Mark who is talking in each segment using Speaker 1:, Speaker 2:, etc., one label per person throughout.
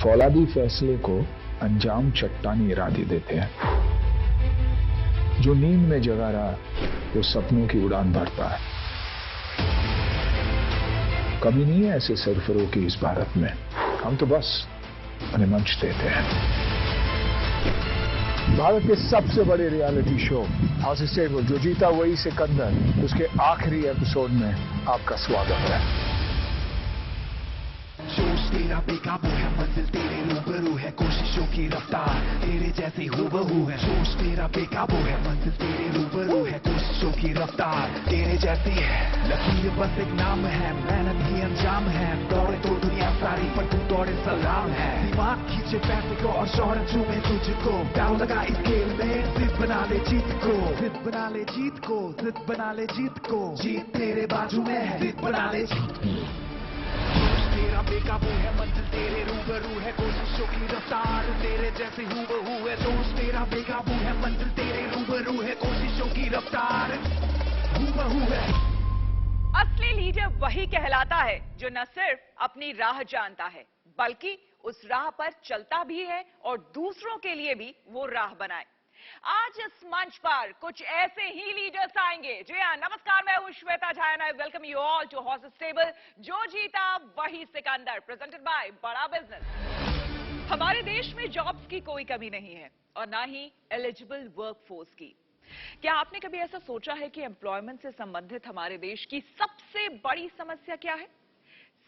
Speaker 1: फौलादी फैसले को अंजाम चट्टानी इरादे देते हैं। जो नींद में जगा रहा वो सपनों की उड़ान भरता है। कभी नहीं है ऐसे सरफरों की इस भारत में। हम तो बस उन्हें मंच देते हैं। भारत के सबसे बड़े रियलिटी शो हाउस स्टेबल, जो जीता वही सिकंदर, उसके आखिरी एपिसोड में आपका स्वागत है।
Speaker 2: जोश तेरा बेकाबू है, मंजिल तेरे रूबरू है, कोशिशों की रफ्तार तेरे जैसी हूबहू है। जोश तेरा बेकाबू है, मंजिल तेरे रूबरू है, कोशिशों की रफ्तार तेरे जैसी है। लकीर बस एक नाम है, मेहनत ही अंजाम है। दौड़े तो दुनिया सारी पर तू दौड़े सलाम है। दिमाग खींचे पैसे को और शोहरत चूमे तुझको, दाव लगा इस खेल में, जिद बना ले जीत को, जिद बना ले जीत को, जिद बना ले जीत को। जीत तेरे बाजू में है, जिद बना ले जीत को। तेरा बेकाबू है, मंजिल तेरे रूबरू है, कोशिशों की रफ्तार तेरे जैसे हूबहू है। दोस्त तेरा बेकाबू है, मंजिल तेरे रूबरू है, कोशिशों की रफ्तार हूबहू है।
Speaker 3: असली लीडर वही कहलाता है जो न सिर्फ अपनी राह जानता है, बल्कि उस राह पर चलता भी है और दूसरों के लिए भी वो राह बनाए। आज इस मंच पर कुछ ऐसे ही लीडर्स आएंगे। जी हाँ, नमस्कार, मैं हूं Shweta Jha and I welcome you all to house stable, जो जीता वही Sikandar, presented by Bada business. हमारे देश में जॉब्स की कोई कमी नहीं है और ना ही एलिजिबल वर्कफोर्स की। क्या आपने कभी ऐसा सोचा है कि एम्प्लॉयमेंट से संबंधित हमारे देश की सबसे बड़ी समस्या क्या है?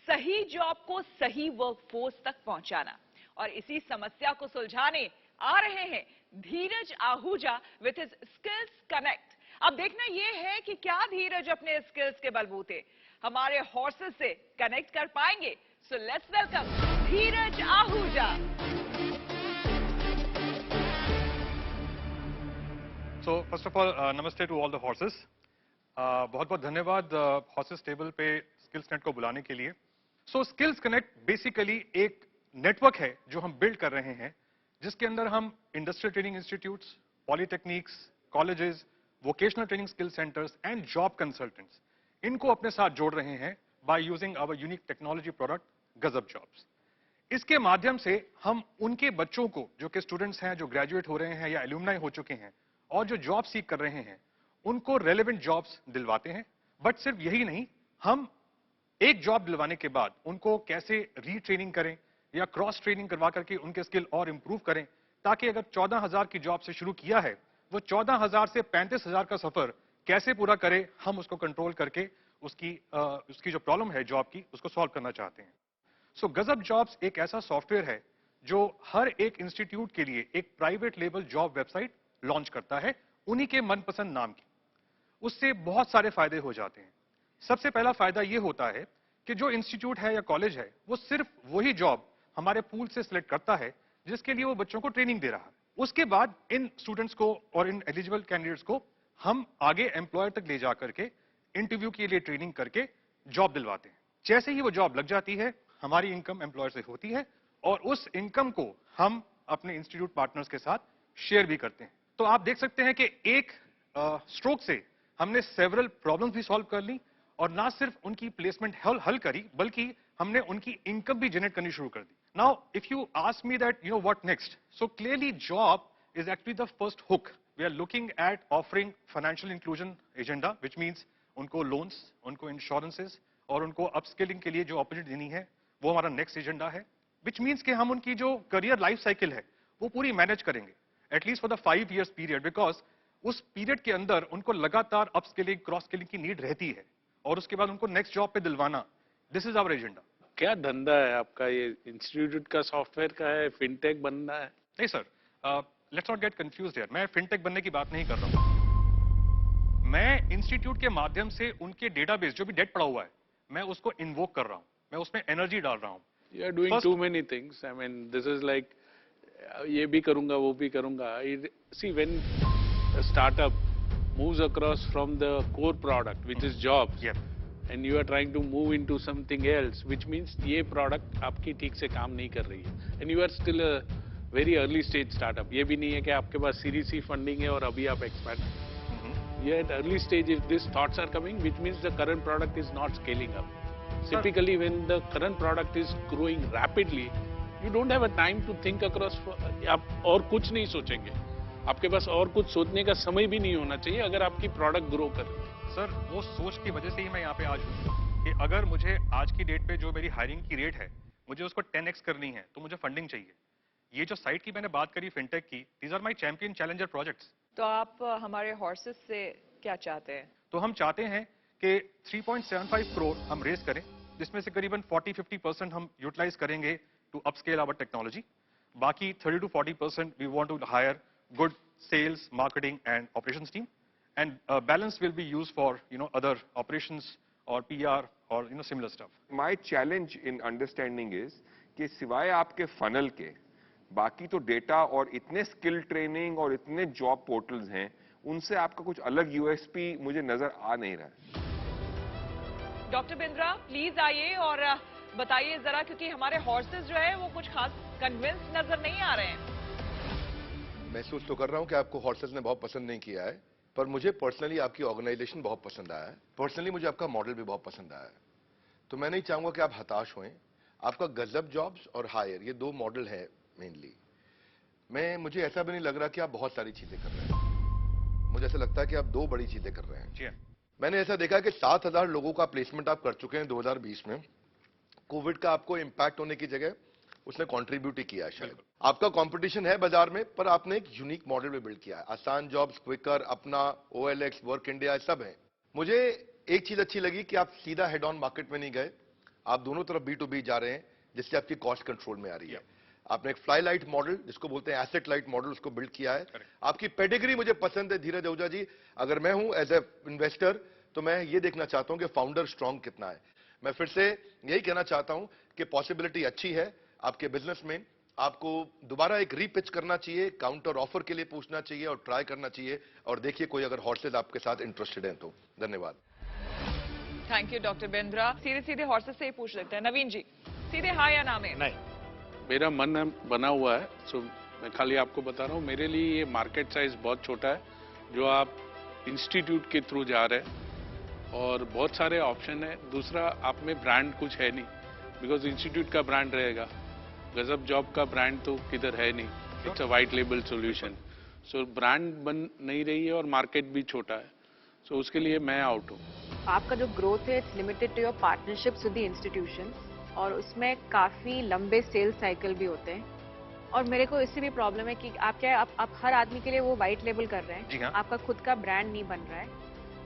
Speaker 3: सही जॉब को सही वर्कफोर्स तक पहुंचाना। और इसी समस्या को सुलझाने आ रहे हैं Dheeraj Ahuja with his skills connect. अब देखना यह है कि क्या धीरज अपने स्किल्स के बलबूते हमारे हॉर्सेस से कनेक्ट कर पाएंगे। So let's welcome Dheeraj Ahuja.
Speaker 4: So first of all, नमस्ते to all the horses. बहुत बहुत धन्यवाद हॉर्सेस टेबल पे स्किल्स कनेक्ट को बुलाने के लिए। सो स्किल्स कनेक्ट बेसिकली एक नेटवर्क है जो हम बिल्ड कर रहे हैं, जिसके अंदर हम industrial training institutes, polytechnics, colleges, vocational training skill centres and job consultants, इनको अपने साथ जोड़ रहे हैं by using our unique technology product Gajab jobs. इसके माध्यम से हम उनके बच्चों को, जो कि स्टूडेंट्स हैं, जो ग्रेजुएट हो रहे हैं या एल्यूमनाई हो चुके हैं और जो जॉब सीख कर रहे हैं, उनको रेलेवेंट जॉब्स दिलवाते हैं। बट सिर्फ यही नहीं, हम एक जॉब दिलवाने के बाद उनको कैसे रीट्रेनिंग करें या क्रॉस ट्रेनिंग करवा करके उनके स्किल और इंप्रूव करें, ताकि अगर 14,000 की जॉब से शुरू किया है, वो 14,000 से 35,000 का सफर कैसे पूरा करे, हम उसको कंट्रोल करके उसकी जो प्रॉब्लम है जॉब की, उसको सॉल्व करना चाहते हैं। सो गजब जॉब्स एक ऐसा सॉफ्टवेयर है जो हर एक इंस्टीट्यूट के लिए एक private label job website launch करता है, उन्हीं के मनपसंद नाम की। उससे बहुत सारे फायदे हो जाते हैं। सबसे पहला फायदा यह होता है कि जो इंस्टीट्यूट है या कॉलेज है, वो सिर्फ वही जॉब हमारे पूल से सिलेक्ट करता है जिसके लिए वो बच्चों को ट्रेनिंग दे रहा है। उसके बाद इन स्टूडेंट्स को और इन एलिजिबल कैंडिडेट्स को हम आगे एम्प्लॉयर तक ले जा करके इंटरव्यू के लिए ट्रेनिंग करके जॉब दिलवाते हैं। जैसे ही वो जॉब लग जाती है, हमारी इनकम एम्प्लॉयर से होती है और उस इनकम को हम अपने इंस्टीट्यूट पार्टनर्स के साथ शेयर भी करते हैं। तो आप देख सकते हैं कि एक स्ट्रोक से हमने सेवरल प्रॉब्लम्स भी सॉल्व कर ली और ना सिर्फ उनकी प्लेसमेंट हल करी, बल्कि हमने उनकी इनकम भी जनरेट करनी शुरू कर दी। Now if you ask me that what next, so clearly job is actually the first hook. We are looking at offering financial inclusion agenda, which means उनको लोन्स, उनको इंश्योरेंसेस और उनको अपस्किलिंग के लिए जो अपॉर्चुनिटी देनी है, वो हमारा नेक्स्ट एजेंडा है। विच मीन्स कि हम उनकी जो करियर लाइफ साइकिल है वो पूरी मैनेज करेंगे, at least for the 5 years period, because उस पीरियड के अंदर उनको लगातार अपस्किलिंग, क्रॉस स्किलिंग की नीड रहती है और उसके बाद उनको नेक्स्ट जॉब पे दिलवाना। This is our agenda.
Speaker 5: क्या धंधा है आपका? ये इंस्टीट्यूट का सॉफ्टवेयर का है, फिनटेक बनना है?
Speaker 4: नहीं sir, let's not gate confused here. मैं फिनटेक बनने की बात नहीं कर रहा हूं। मैं इंस्टीट्यूट के माध्यम से उनके डेटाबेस, जो भी डेट पड़ा हुआ है, मैं उसको इन्वोक कर रहा हूं, मैं उसमें एनर्जी डाल रहा हूं।
Speaker 5: You are doing too many things. I mean this is like ये भी करूंगा, वो भी करूंगा। See when startup moves across from the core product, which is jobs, and you are trying to move into something else, which means ये product आपकी ठीक से काम नहीं कर रही है, and you are still a very early stage startup. ये भी नहीं है कि आपके पास Series C funding है और अभी आप expand. You are at early stage. If these thoughts are coming, which means the current product is not scaling up. Typically, when the current product is growing rapidly, you don't have a time to think across, आप और कुछ नहीं सोचेंगे, आपके पास और कुछ सोचने का समय भी नहीं होना चाहिए अगर आपकी प्रोडक्ट ग्रो कर रही है।
Speaker 4: सर वो सोच की वजह से ही मैं यहाँ पे आज हूँ कि अगर मुझे आज की डेट पे जो मेरी हायरिंग की रेट है मुझे उसको 10x करनी है तो मुझे फंडिंग चाहिए। ये जो साइट की मैंने बात करी फिनटेक की, these are my champion challenger projects.
Speaker 3: तो आप हमारे हॉर्सेस से क्या चाहते हैं?
Speaker 4: तो हम चाहते हैं कि 3.75 करोड़ हम रेज करें, जिसमें से करीबन 40-50% हम यूटिलाइज करेंगे टू अपस्केल आवर टेक्नोलॉजी। बाकी 30 to 40% we want to hire good sales, marketing and operations team, and balance will be used for other operations और PR और similar stuff.
Speaker 6: My challenge in understanding is कि सिवाय आपके funnel के बाकी तो data और इतने स्किल ट्रेनिंग और इतने जॉब पोर्टल्स हैं, उनसे आपका कुछ अलग USP मुझे नजर आ नहीं रहा है।
Speaker 3: डॉक्टर बिंद्रा प्लीज आइए और बताइए जरा, क्योंकि हमारे हॉर्सेस जो है वो कुछ खास कन्विंस नजर नहीं आ रहे हैं।
Speaker 7: महसूस तो कर रहा हूं कि आपको हॉर्सेस ने बहुत पसंद नहीं किया है, पर मुझे पर्सनली आपकी ऑर्गेनाइजेशन बहुत पसंद आया है। पर्सनली मुझे आपका मॉडल भी बहुत पसंद आया है। तो मैं नहीं चाहूंगा कि आप हताश हों। आपका गजब जॉब्स और हायर, ये 2 मॉडल है मेनली। मुझे ऐसा भी नहीं लग रहा कि आप बहुत सारी चीजें कर रहे हैं। मुझे ऐसा लगता है कि आप 2 बड़ी चीजें कर रहे हैं।
Speaker 4: जी हाँ।
Speaker 7: मैंने ऐसा देखा कि 7,000 लोगों का प्लेसमेंट आप कर चुके हैं 2020 में। कोविड का आपको इंपैक्ट होने की जगह उसने कंट्रीब्यूट ही किया है शायद। आपका कंपटीशन है बाजार में, पर आपने एक यूनिक मॉडल भी बिल्ड किया है। आसान जॉब्स, क्विकर, अपना, OLX, वर्क इंडिया, सब है। मुझे एक चीज अच्छी लगी कि आप सीधा हेड ऑन मार्केट में नहीं गए, आप दोनों तरफ B2B जा रहे हैं, जिससे आपकी कॉस्ट कंट्रोल में आ रही है। आपने एक फ्लाई लाइट मॉडल, जिसको बोलते हैं एसेट लाइट मॉडल, उसको बिल्ड किया है। आपकी पेडिग्री मुझे पसंद है धीरज आहूजा जी। अगर मैं हूं एज ए इन्वेस्टर तो मैं ये देखना चाहता हूं कि फाउंडर स्ट्रांग कितना है। मैं फिर से यही कहना चाहता हूं कि पॉसिबिलिटी अच्छी है आपके बिजनेस में। आपको दोबारा एक रीपिच करना चाहिए, काउंटर ऑफर के लिए पूछना चाहिए और ट्राई करना चाहिए, और देखिए कोई अगर हॉर्सेज आपके साथ इंटरेस्टेड हैं तो। धन्यवाद।
Speaker 3: Thank you doctor Bindra. सीधे सीधे हॉर्सेस से ही पूछ लेते हैं। नवीन जी, सीधे हाँ या ना में?
Speaker 5: नहीं, मेरा मन बना हुआ है, सो मैं खाली आपको बता रहा हूँ, मेरे लिए ये मार्केट साइज बहुत छोटा है। जो आप इंस्टीट्यूट के थ्रू जा रहे हैं और बहुत सारे ऑप्शन है। दूसरा, आप में ब्रांड कुछ है नहीं, बिकॉज इंस्टीट्यूट का ब्रांड रहेगा, गजब जॉब का ब्रांड तो किधर है नहीं, it's a white label solution. So brand बन नहीं रही है और मार्केट भी छोटा है, सो उसके लिए मैं आउट हूँ।
Speaker 8: आपका जो ग्रोथ है it's limited to your partnerships with the institutions, और उसमें काफी लंबे सेल्स साइकिल भी होते हैं। और मेरे को इससे भी प्रॉब्लम है कि आप क्या आप हर आदमी के लिए वो वाइट लेबल कर रहे
Speaker 4: जी
Speaker 8: हैं,
Speaker 4: हाँ।
Speaker 8: आपका खुद का ब्रांड नहीं बन रहा है।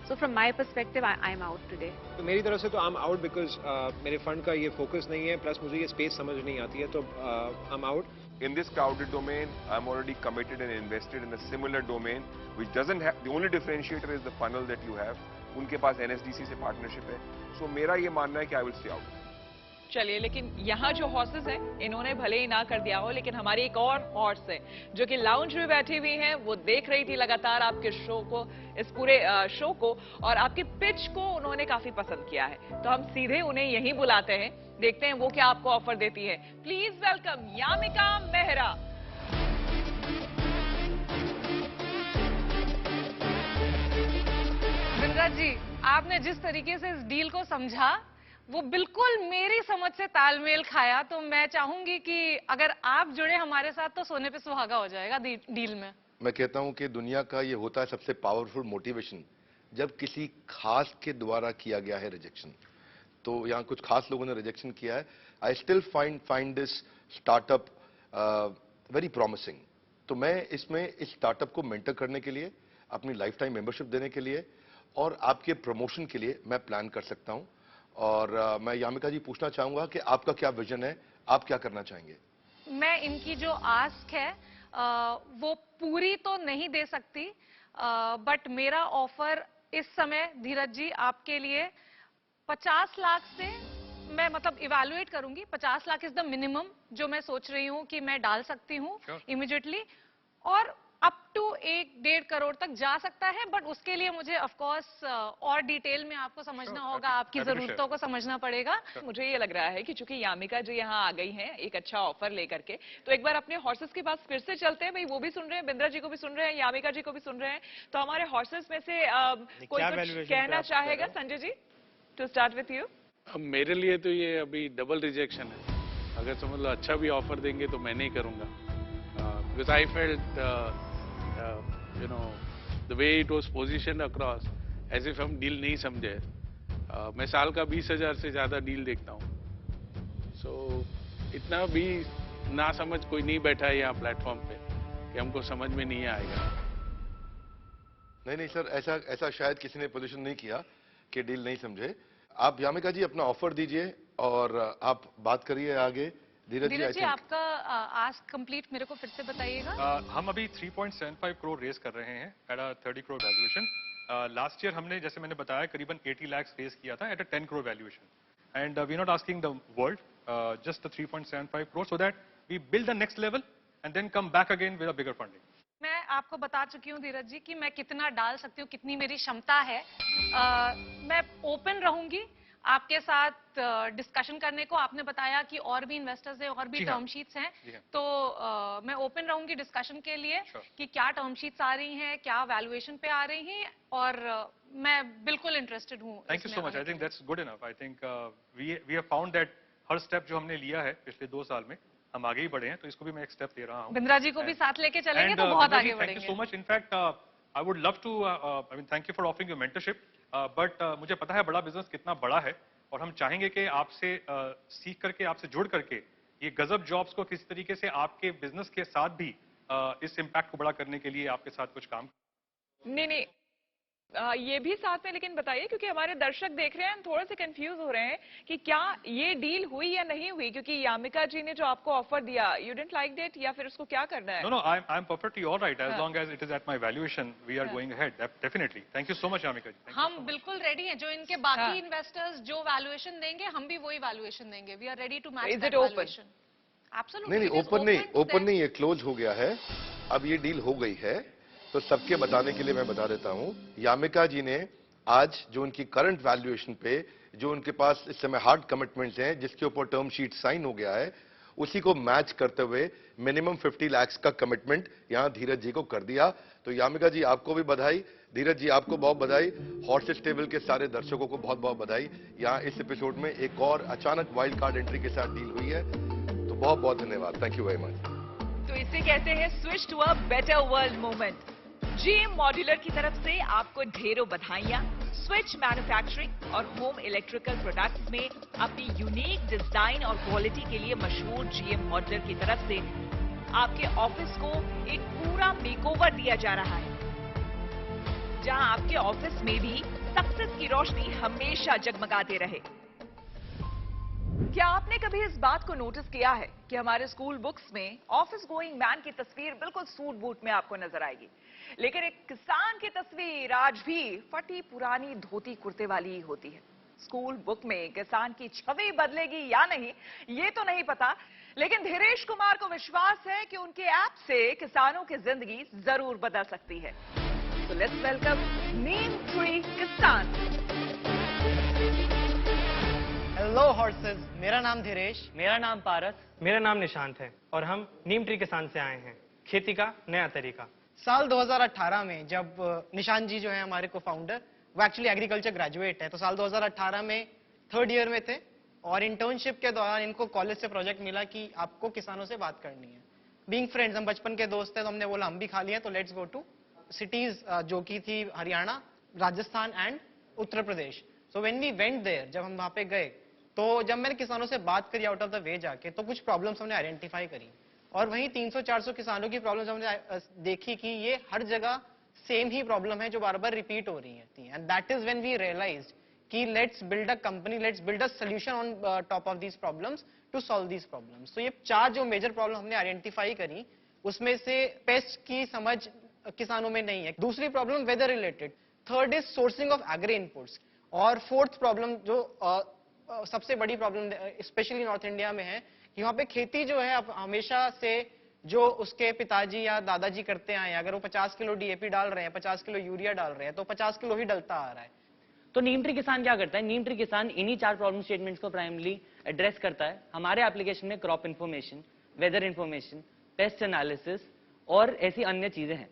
Speaker 8: So from my perspective I am out today.
Speaker 9: तो मेरी तरफ से तो आई एम आउट, बिकॉज मेरे फंड का ये फोकस नहीं है, प्लस मुझे ये स्पेस समझ नहीं आती है, तो I am out.
Speaker 6: In this crowded domain, I'm already committed and invested in a similar domain, which doesn't have, the only differentiator is the funnel that you have. उनके पास NSDC से partnership है, so मेरा ये मानना है कि I will stay out.
Speaker 3: चलिए, लेकिन यहाँ जो हॉर्सेस हैं इन्होंने भले ही ना कर दिया हो, लेकिन हमारी एक और हॉर्स है जो कि लाउंज में बैठी हुई हैं। वो देख रही थी लगातार आपके शो को, इस पूरे शो को, और आपकी पिच को उन्होंने काफी पसंद किया है। तो हम सीधे उन्हें यहीं बुलाते हैं, देखते हैं वो क्या आपको ऑफर देती है। Please welcome Yamika Mehra.
Speaker 10: बिंद्रा जी, आपने जिस तरीके से इस डील को समझा वो बिल्कुल मेरी समझ से तालमेल खाया। तो मैं चाहूंगी कि अगर आप जुड़े हमारे साथ तो सोने पे सुहागा हो जाएगा डील में।
Speaker 7: मैं कहता हूं कि दुनिया का ये होता है सबसे पावरफुल मोटिवेशन, जब किसी खास के द्वारा किया गया है रिजेक्शन। तो यहाँ कुछ खास लोगों ने रिजेक्शन किया है। I still find this startup very promising. तो मैं इसमें इस स्टार्टअप को मेंटर करने के लिए, अपनी लाइफ टाइम मेंबरशिप देने के लिए और आपके प्रमोशन के लिए मैं प्लान कर सकता हूं। और मैं यामिका जी पूछना चाहूंगा कि आपका क्या विजन है, आप क्या करना चाहेंगे?
Speaker 10: मैं इनकी जो आस्क है वो पूरी तो नहीं दे सकती, बट मेरा ऑफर इस समय धीरज जी आपके लिए 50 लाख से मैं मतलब इवैल्यूएट करूंगी। 50 लाख इज द मिनिमम जो मैं सोच रही हूँ कि मैं डाल सकती हूँ इमीडिएटली, और अप टू 1-1.5 करोड़ तक जा सकता है। बट उसके लिए मुझे ऑफ कोर्स और डिटेल में आपको समझना होगा, आपकी जरूरतों को समझना पड़ेगा।
Speaker 3: मुझे ये लग रहा है कि चूंकि यामिका जी यहाँ आ गई हैं एक अच्छा ऑफर लेकर के, तो एक बार अपने हॉर्सेस के पास फिर से चलते हैं। भाई वो भी सुन रहे हैं, बिंद्रा जी को भी सुन रहे हैं, यामिका जी को भी सुन रहे हैं। तो हमारे हॉर्सेस में से कोई कुछ कहना चाहेगा? Sanjay ji, to start with you.
Speaker 5: अब मेरे लिए तो ये अभी डबल रिजेक्शन है, अगर समझ लो अच्छा भी ऑफर देंगे तो मैं नहीं करूंगा, because I felt you know the way it was positioned across as if हम डील नहीं समझे। मैं साल का 20,000 से ज्यादा डील देखता हूँ, सो इतना भी ना समझ कोई नहीं बैठा है यहाँ प्लेटफॉर्म पे कि हमको समझ में नहीं आएगा।
Speaker 7: नहीं सर, ऐसा शायद किसी ने पोजीशन नहीं किया कि डील नहीं समझे। आप यामिका जी अपना ऑफर दीजिए और आप बात करिए आगे। धीरज जी
Speaker 10: आपका आस्क कंप्लीट मेरे को फिर से बताइएगा।
Speaker 4: हम अभी 3.75 करोड़ रेज कर रहे हैं at a 30 crore valuation. Last year हमने, जैसे मैंने बताया, करीबन 80 लाख रेज किया था at a 10 crore valuation. And we are not asking the world, just the 3.75 crore, so that we build the next level and then come back again with a bigger funding.
Speaker 10: मैं आपको बता चुकी हूँ धीरज जी कि मैं कितना डाल सकती हूँ, कितनी मेरी क्षमता है। मैं ओपन रहूंगी आपके साथ डिस्कशन करने को। आपने बताया कि और भी इन्वेस्टर्स हैं, और भी टर्म शीट्स हैं, तो मैं ओपन रहूंगी डिस्कशन के लिए कि क्या टर्म शीट्स आ रही हैं, क्या वैल्यूएशन पे आ रही हैं, और मैं बिल्कुल इंटरेस्टेड हूँ।
Speaker 4: Thank you so much. I think that's good enough. I think we have found that हर स्टेप जो हमने लिया है पिछले 2 साल में, हम आगे ही बढ़े हैं, तो इसको भी मैं एक स्टेप दे रहा हूँ।
Speaker 10: बिंद्रा जी को भी साथ लेके चलेंगे तो बहुत आगे बढ़ेंगे।
Speaker 4: Thank you so much. In fact I would love to, I mean thank you for offering your mentorship, but मुझे पता है बड़ा बिजनेस कितना बड़ा है, और हम चाहेंगे कि आपसे सीख करके, आपसे जुड़ करके ये गजब जॉब्स को किसी तरीके से आपके बिजनेस के साथ भी इस इम्पैक्ट को बड़ा करने के लिए आपके साथ कुछ काम।
Speaker 3: नहीं, ये भी साथ में लेकिन बताइए, क्योंकि हमारे दर्शक देख रहे हैं, हम थोड़े से कंफ्यूज हो रहे हैं कि क्या ये डील हुई या नहीं हुई, क्योंकि यामिका जी ने जो आपको ऑफर दिया, यू डिडंट लाइक दैट, या फिर उसको क्या करना है?
Speaker 4: No, I am perfectly all right as long as it is at my valuation. We are going ahead. Definitely. Thank you so much, Yamika ji.
Speaker 10: हम बिल्कुल रेडी हैं। जो इनके बाकी इन्वेस्टर्स जो वैल्यूएशन देंगे, हम भी वही वैल्यूएशन देंगे। We are ready to match that valuation. Absolutely.
Speaker 7: नहीं, ओपन नहीं, ये क्लोज हो गया है। अब ये डील हो गई है, तो सबके बताने के लिए मैं बता देता हूं। यामिका जी ने आज जो उनकी करंट वैल्यूएशन पे, जो उनके पास इस समय हार्ड कमिटमेंट्स हैं, जिसके ऊपर टर्म शीट साइन हो गया है, उसी को मैच करते हुए मिनिमम 50 लाख का कमिटमेंट यहां धीरज जी को कर दिया। तो यामिका जी आपको भी बधाई, धीरज जी आपको बहुत बधाई, हॉर्सेस टेबल के सारे दर्शकों को बहुत बहुत बधाई। यहां इस एपिसोड में एक और अचानक वाइल्ड कार्ड एंट्री के साथ डील हुई है, तो बहुत बहुत धन्यवाद। Thank you very much.
Speaker 3: तो इसे कहते हैं switch to a better world movement. GM modular की तरफ से आपको ढेरों बधाइयां। स्विच मैन्युफैक्चरिंग और होम इलेक्ट्रिकल प्रोडक्ट्स में अपनी यूनिक डिजाइन और क्वालिटी के लिए मशहूर जीएम मॉड्यूलर की तरफ से आपके ऑफिस को एक पूरा मेकओवर दिया जा रहा है, जहां आपके ऑफिस में भी सक्सेस की रोशनी हमेशा जगमगाते रहे। क्या आपने कभी इस बात को नोटिस किया है कि हमारे स्कूल बुक्स में ऑफिस गोइंग मैन की तस्वीर बिल्कुल सूट बूट में आपको नजर आएगी, लेकिन एक किसान की तस्वीर आज भी फटी पुरानी धोती कुर्ते वाली ही होती है। स्कूल बुक में किसान की छवि बदलेगी या नहीं, ये तो नहीं पता, लेकिन धीरेश कुमार को विश्वास है कि उनके ऐप से किसानों की जिंदगी जरूर बदल सकती है। तो लेट्स वेलकम नीम ट्री किसान।
Speaker 11: हेलो हॉर्सेस, मेरा नाम धीरेश।
Speaker 12: मेरा नाम पारस।
Speaker 11: मेरा नाम निशांत है और हम नीम ट्री किसान से आए हैं, खेती का नया तरीका। साल 2018 में जब निशांत जी जो है हमारे को फाउंडर, वो एक्चुअली एग्रीकल्चर ग्रेजुएट है, तो साल 2018 में 3rd ईयर में थे और इंटर्नशिप के दौरान इनको कॉलेज से प्रोजेक्ट मिला कि आपको किसानों से बात करनी है। बीइंग फ्रेंड्स, हम बचपन के दोस्त हैं, तो हमने बोला हम भी खाली हैं, तो लेट्स गो टू सिटीज जो की थी Haryana, Rajasthan and Uttar Pradesh. So when we went there, जब हम वहां पे गए, तो जब मैंने किसानों से बात करी आउट ऑफ द वे जाके, तो कुछ प्रॉब्लम्स हमने आइडेंटिफाई करी और वहीं 300-400 किसानों की प्रॉब्लम्स हमने देखी कि ये हर जगह सेम ही प्रॉब्लम है जो बार बार रिपीट हो रही है। And that is when we realised कि let's build a company, let's build a solution on top of these problems to solve these problems. तो ये 4 जो मेजर प्रॉब्लम हमने आइडेंटिफाई करी, उसमें से पेस्ट की समझ किसानों में नहीं है। दूसरी problem weather related, 3rd is sourcing of agri inputs, और 4th प्रॉब्लम जो सबसे बड़ी प्रॉब्लम स्पेशली नॉर्थ इंडिया में है कि वहां पे खेती जो है हमेशा से जो उसके पिताजी या दादाजी करते आए हैं, अगर वो 50 किलो डीएपी डाल रहे हैं, 50 किलो यूरिया डाल रहे हैं, तो 50 किलो ही डलता आ रहा है।
Speaker 12: तो नीम ट्री किसान क्या करता है? नीम ट्री किसान इन्हीं 4 प्रॉब्लम स्टेटमेंट्स को प्राइमरली एड्रेस करता है। हमारे एप्लीकेशन में crop information, weather information, pest analysis और ऐसी अन्य चीजें हैं।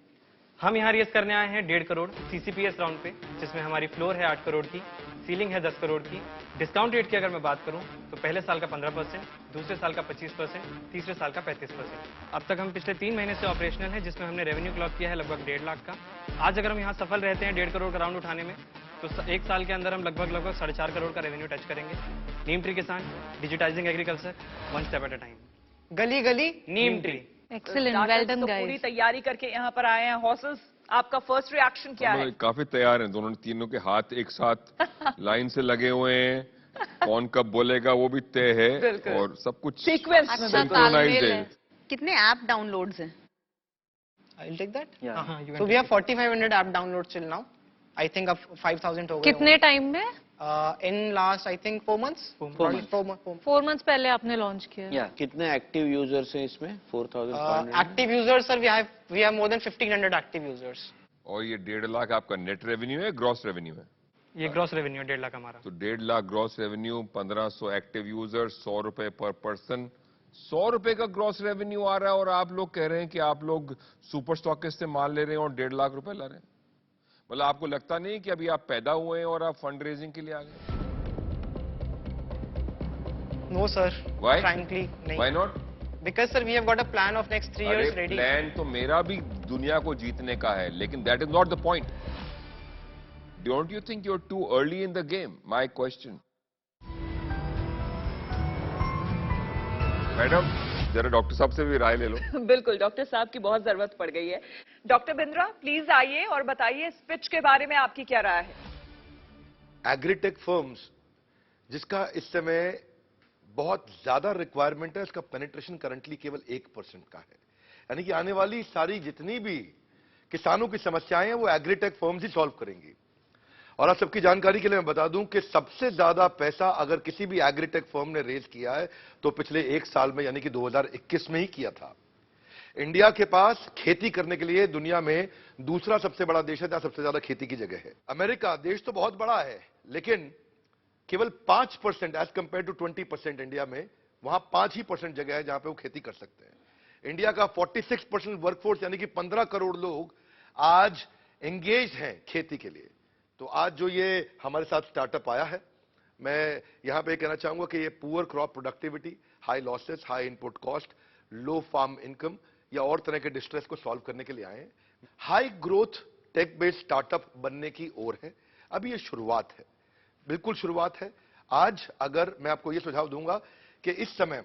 Speaker 11: हम यहाँ रेस करने आए हैं 1.5 करोड़ सीसीपीएस राउंड पे, जिसमें हमारी फ्लोर है 8 करोड़ की। सीलिंग है 10 करोड़ की। डिस्काउंट रेट की अगर मैं बात करूं तो पहले साल का 15%, दूसरे साल का 25%, तीसरे साल का 35%। अब तक हम पिछले 3 महीने से ऑपरेशनल हैं, जिसमें हमने रेवेन्यू क्लॉक किया है लगभग 1.5 लाख का। आज अगर हम यहाँ सफल रहते हैं 1.5 करोड़ का राउंड उठाने में, तो एक साल के अंदर हम लगभग 4.5 करोड़ का रेवेन्यू टच करेंगे। नीम ट्री किसान, digitising agriculture, one step at a time. गली गली नीम ट्री।
Speaker 10: एक्सीलेंट, वेल डन
Speaker 3: पूरी
Speaker 10: गाइस।
Speaker 3: तैयारी करके यहाँ पर आए हैं। हॉर्सेस, आपका फर्स्ट रिएक्शन क्या है?
Speaker 6: काफी तैयार हैं दोनों, तीनों के हाथ एक साथ लाइन से लगे हुए हैं। कौन कब बोलेगा वो भी तय है और सब कुछ
Speaker 3: सीक्वेंस में
Speaker 6: सिंक्रोनाइज्ड है।
Speaker 13: कितने ऐप डाउनलोड्स हैं?
Speaker 11: I'll take that. So we have 4,500 app downloads till now. I think अब 5,000 हो गए।
Speaker 10: कितने टाइम में?
Speaker 11: In last I think 4 months.
Speaker 10: 4 months पहले आपने लॉन्च किया।
Speaker 14: कितने एक्टिव यूजर्स हैं इसमें? 4,500
Speaker 11: active users sir we have more than 1,500 active users.
Speaker 6: और ये 1.5 लाख आपका नेट रेवेन्यू है, ग्रॉस रेवेन्यू है?
Speaker 11: ये ग्रॉस रेवेन्यू 1.5 लाख हमारा।
Speaker 6: तो 1.5 lakh gross revenue, 1500 active user, 100 रुपए पर पर्सन, 100 रुपए का ग्रॉस रेवेन्यू आ रहा है और आप लोग कह रहे हैं कि आप लोग सुपर स्टॉकिस्ट से माल ले रहे हैं और 1.5 लाख रुपए ला रहे हैं। मतलब आपको लगता नहीं कि अभी आप पैदा हुए हैं और आप फंड रेजिंग के लिए आ गए?
Speaker 11: No sir.
Speaker 6: Why?
Speaker 11: Frankly, नहीं।
Speaker 6: Why not?
Speaker 11: Because sir we have got a plan of next 3 years ready.
Speaker 6: Plan तो मेरा भी दुनिया को जीतने का है, लेकिन that is not the point. Don't you think you're too early in the game? My question. Madam जरा डॉक्टर साहब से भी राय ले लो।
Speaker 3: बिल्कुल, डॉक्टर साहब की बहुत जरूरत पड़ गई है। डॉक्टर बिंद्रा प्लीज आइए और बताइए इस पिच के बारे में आपकी क्या राय है?
Speaker 7: एग्रीटेक फर्म्स जिसका इस समय बहुत ज्यादा रिक्वायरमेंट है, इसका पेनिट्रेशन करंटली केवल 1% का है। यानी कि आने वाली सारी जितनी भी किसानों की समस्याएं हैं वो एग्रीटेक फर्म्स ही सॉल्व करेंगी। और आप सबकी जानकारी के लिए मैं बता दूं कि सबसे ज्यादा पैसा अगर किसी भी एग्रीटेक फर्म ने रेज किया है तो पिछले 1 साल में यानी कि 2021 में ही किया था। इंडिया के पास खेती करने के लिए दुनिया में दूसरा सबसे बड़ा देश है जहां सबसे ज्यादा खेती की जगह है। अमेरिका देश तो बहुत बड़ा है, लेकिन केवल 5% एज कंपेयर टू 20% इंडिया में, वहां 5% जगह है जहां पे वो खेती कर सकते हैं। इंडिया का 46% वर्कफोर्स यानी कि 15 करोड़ लोग आज एंगेज हैं खेती के लिए। तो आज जो ये हमारे साथ स्टार्टअप आया है, मैं यहां पे कहना चाहूंगा कि ये poor crop productivity, high losses, high input cost, low farm income या और तरह के डिस्ट्रेस को सॉल्व करने के लिए आए हैं। High growth tech based startup बनने की ओर है। अभी ये शुरुआत है, बिल्कुल शुरुआत है। आज अगर मैं आपको ये सुझाव दूंगा कि इस समय,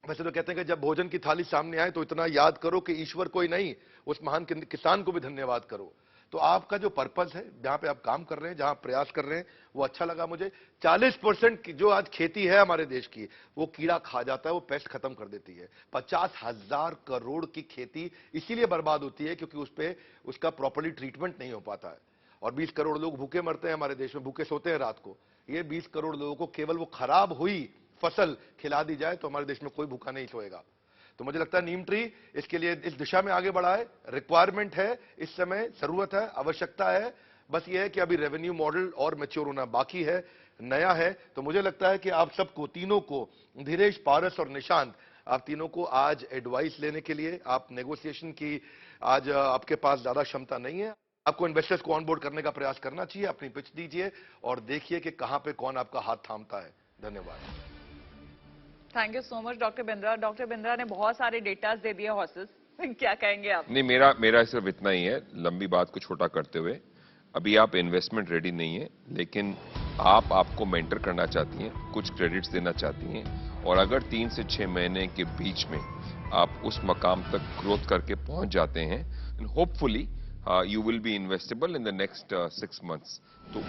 Speaker 7: वैसे तो कहते हैं कि जब भोजन की थाली सामने आए तो इतना याद करो कि ईश्वर कोई नहीं, उस महान किसान को भी धन्यवाद करो। तो आपका जो पर्पस है, जहां पे आप काम कर रहे हैं, जहां प्रयास कर रहे हैं, वो अच्छा लगा मुझे। 40% की जो आज खेती है हमारे देश की, वो कीड़ा खा जाता है, वो पेस्ट खत्म कर देती है। 50,000 करोड़ की खेती इसीलिए बर्बाद होती है क्योंकि उस पे उसका प्रॉपर्ली ट्रीटमेंट नहीं हो पाता है। और 20 करोड़ लोग भूखे मरते हैं हमारे देश में, भूखे सोते हैं रात को। ये 20 करोड़ लोगों को केवल वो खराब हुई फसल खिला दी जाए तो हमारे देश में कोई भूखा नहीं सोएगा। तो मुझे लगता है नीम ट्री इसके लिए इस दिशा में आगे बढ़ा है। रिक्वायरमेंट है, इस समय जरूरत है, आवश्यकता है। बस ये है कि अभी रेवेन्यू मॉडल और मैच्योर होना बाकी है, नया है। तो मुझे लगता है कि आप सबको, तीनों को, धीरेश, पारस और निशांत, आप तीनों को आज एडवाइस लेने के लिए, आप नेगोशिएशन की आज आपके पास ज्यादा क्षमता नहीं है, आपको इन्वेस्टर्स को ऑनबोर्ड करने का प्रयास करना चाहिए। अपनी पिच दीजिए और देखिए कि कहां पे कौन आपका हाथ थामता है। धन्यवाद।
Speaker 3: Thank you so much doctor Bindra. Doctor Bindra ने बहुत सारे डेटास दे दिए हॉर्सेस, क्या कहेंगे आप?
Speaker 6: नहीं, मेरा सिर्फ इतना ही है, लंबी बात को छोटा करते हुए। अभी आप इन्वेस्टमेंट रेडी नहीं है, लेकिन आपको मेंटर करना चाहती हैं, कुछ क्रेडिट्स देना चाहती हैं, और अगर 3 से 6 महीने के बीच में आप उस मकाम तक ग्रोथ करके पहुंच जाते हैं, hopefully you will be investable in the next 6 months. तो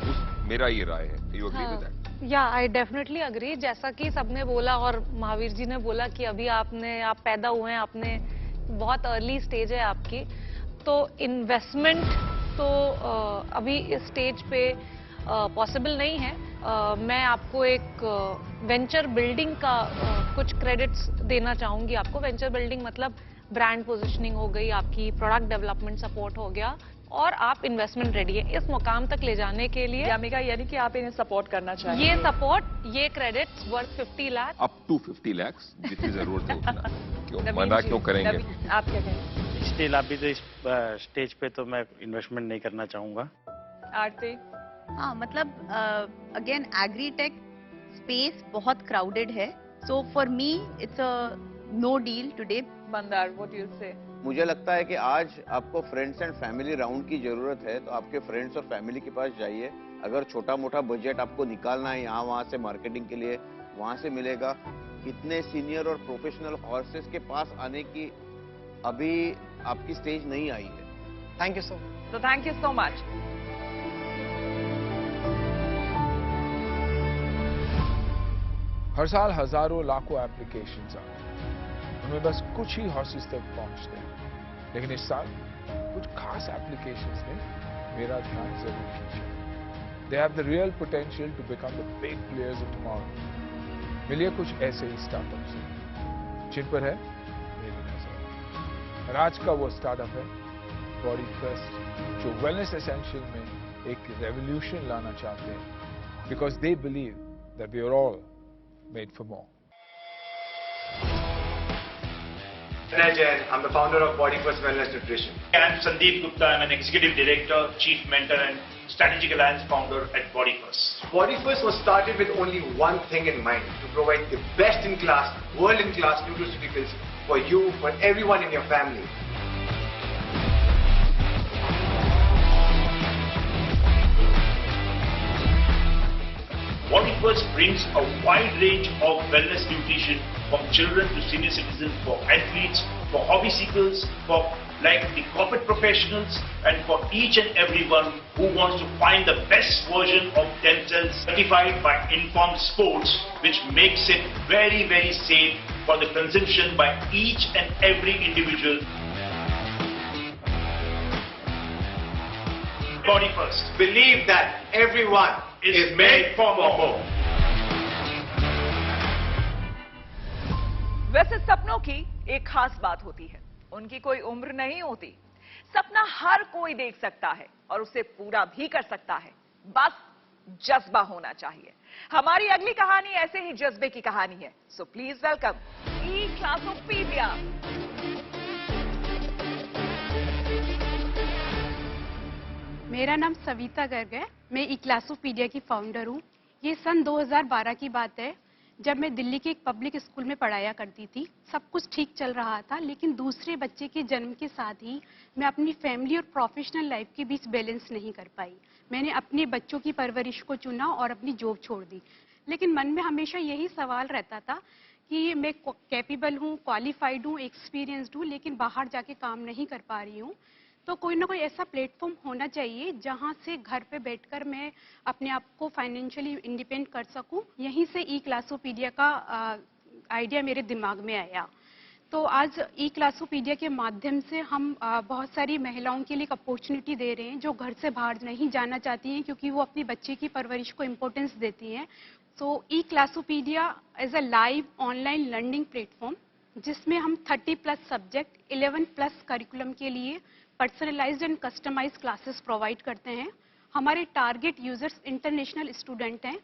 Speaker 6: मेरा ये राय है। You agree with that?
Speaker 10: या आई डेफिनेटली अग्री। जैसा कि सबने बोला और महावीर जी ने बोला कि अभी आप पैदा हुए हैं, आपने बहुत अर्ली स्टेज है आपकी, तो इन्वेस्टमेंट तो अभी इस स्टेज पे पॉसिबल नहीं है। मैं आपको एक वेंचर बिल्डिंग का कुछ क्रेडिट्स देना चाहूंगी आपको। वेंचर बिल्डिंग मतलब ब्रांड पोजीशनिंग हो गई, आपकी प्रोडक्ट डेवलपमेंट सपोर्ट हो गया, और आप इन्वेस्टमेंट रेडी है इस मुकाम तक ले जाने के लिए।
Speaker 3: यामिका, यानी कि आप इन्हें सपोर्ट करना चाहिए।
Speaker 10: ये सपोर्ट, ये credits worth 50 lakh,
Speaker 6: up to 50 lakh, जितनी जरूरत है उतना। क्यों मना क्यों करेंगे?
Speaker 3: आप क्या कहेंगे?
Speaker 14: स्टिल अभी तो इस स्टेज पे तो मैं इन्वेस्टमेंट नहीं करना चाहूंगा।
Speaker 3: आरती?
Speaker 13: हाँ मतलब अगेन एग्रीटेक स्पेस बहुत क्राउडेड है, so for me it's a no deal today.
Speaker 3: Mandar, what you say?
Speaker 14: मुझे लगता है कि आज आपको फ्रेंड्स एंड फैमिली राउंड की जरूरत है, तो आपके फ्रेंड्स और फैमिली के पास जाइए। अगर छोटा मोटा बजट आपको निकालना है यहाँ वहाँ से मार्केटिंग के लिए, वहाँ से मिलेगा। इतने सीनियर और प्रोफेशनल हॉर्सेस के पास आने की अभी आपकी स्टेज नहीं आई है।
Speaker 11: Thank you so much.
Speaker 3: तो थैंक यू सो मच।
Speaker 1: हर साल हजारों लाखों एप्लीकेशंस आते हैं, उनमें बस कुछ ही हॉर्सेस तक पहुंचते हैं। लेकिन इस साल कुछ खास एप्लीकेशंस ने मेरा ध्यान जरूर खींचा। They have the real potential to become the big players of tomorrow. मिलिए कुछ ऐसे ही स्टार्टअप्स हैं जिन पर है मेरी नजर। और आज का वो स्टार्टअप है बॉडी फर्स्ट, जो वेलनेस एसेंशियल में एक रेवोल्यूशन लाना चाहते हैं, because they believe that we are all made for more.
Speaker 15: Vinay Jain, I'm the founder of Body First Wellness Nutrition.
Speaker 16: I'm Sandeep Gupta. I'm an executive director, chief mentor, and strategic alliance founder at Body First.
Speaker 15: Body First was started with only one thing in mind: to provide the best-in-class, world-in-class nutraceuticals for you, for everyone in your family.
Speaker 16: Body First brings a wide range of wellness nutrition from children to senior citizens, for athletes, for hobby seekers, for like the corporate professionals, and for each and everyone who wants to find the best version of themselves, certified by Informed Sports, which makes it very, very safe for the consumption by each and every individual. Body First.
Speaker 15: Believe that everyone
Speaker 16: is made for more.
Speaker 3: वैसे सपनों की एक खास बात होती है, उनकी कोई उम्र नहीं होती। सपना हर कोई देख सकता है और उसे पूरा भी कर सकता है, बस जज्बा होना चाहिए। हमारी अगली कहानी ऐसे ही जज्बे की कहानी है। सो प्लीज वेलकम ई-क्लासोपीडिया।
Speaker 17: मेरा नाम सविता गर्ग है, मैं ई-क्लासोपीडिया की फाउंडर हूँ। ये सन 2012 की बात है, जब मैं दिल्ली के एक पब्लिक स्कूल में पढ़ाया करती थी। सब कुछ ठीक चल रहा था, लेकिन दूसरे बच्चे के जन्म के साथ ही मैं अपनी फैमिली और प्रोफेशनल लाइफ के बीच बैलेंस नहीं कर पाई। मैंने अपने बच्चों की परवरिश को चुना और अपनी जॉब छोड़ दी। लेकिन मन में हमेशा यही सवाल रहता था कि मैं कैपेबल हूँ, क्वालिफाइड हूँ, एक्सपीरियंसड हूँ, लेकिन बाहर जाके काम नहीं कर पा रही हूँ। तो कोई ना कोई ऐसा प्लेटफॉर्म होना चाहिए जहां से घर पे बैठकर मैं अपने आप को फाइनेंशियली इंडिपेंडेंट कर सकूं। यहीं से ई-क्लासोपीडिया का आइडिया मेरे दिमाग में आया। तो आज ई-क्लासोपीडिया के माध्यम से हम बहुत सारी महिलाओं के लिए एक अपॉर्चुनिटी दे रहे हैं जो घर से बाहर नहीं जाना चाहती हैं, क्योंकि वो अपनी बच्चे की परवरिश को इम्पोर्टेंस देती हैं। So Eclassopedia as a live online learning platform, जिसमें हम 30+ सब्जेक्ट, 11+ करिकुलम के लिए personalised and customised classes provide करते हैं। हमारे टारगेट यूजर्स इंटरनेशनल स्टूडेंट हैं।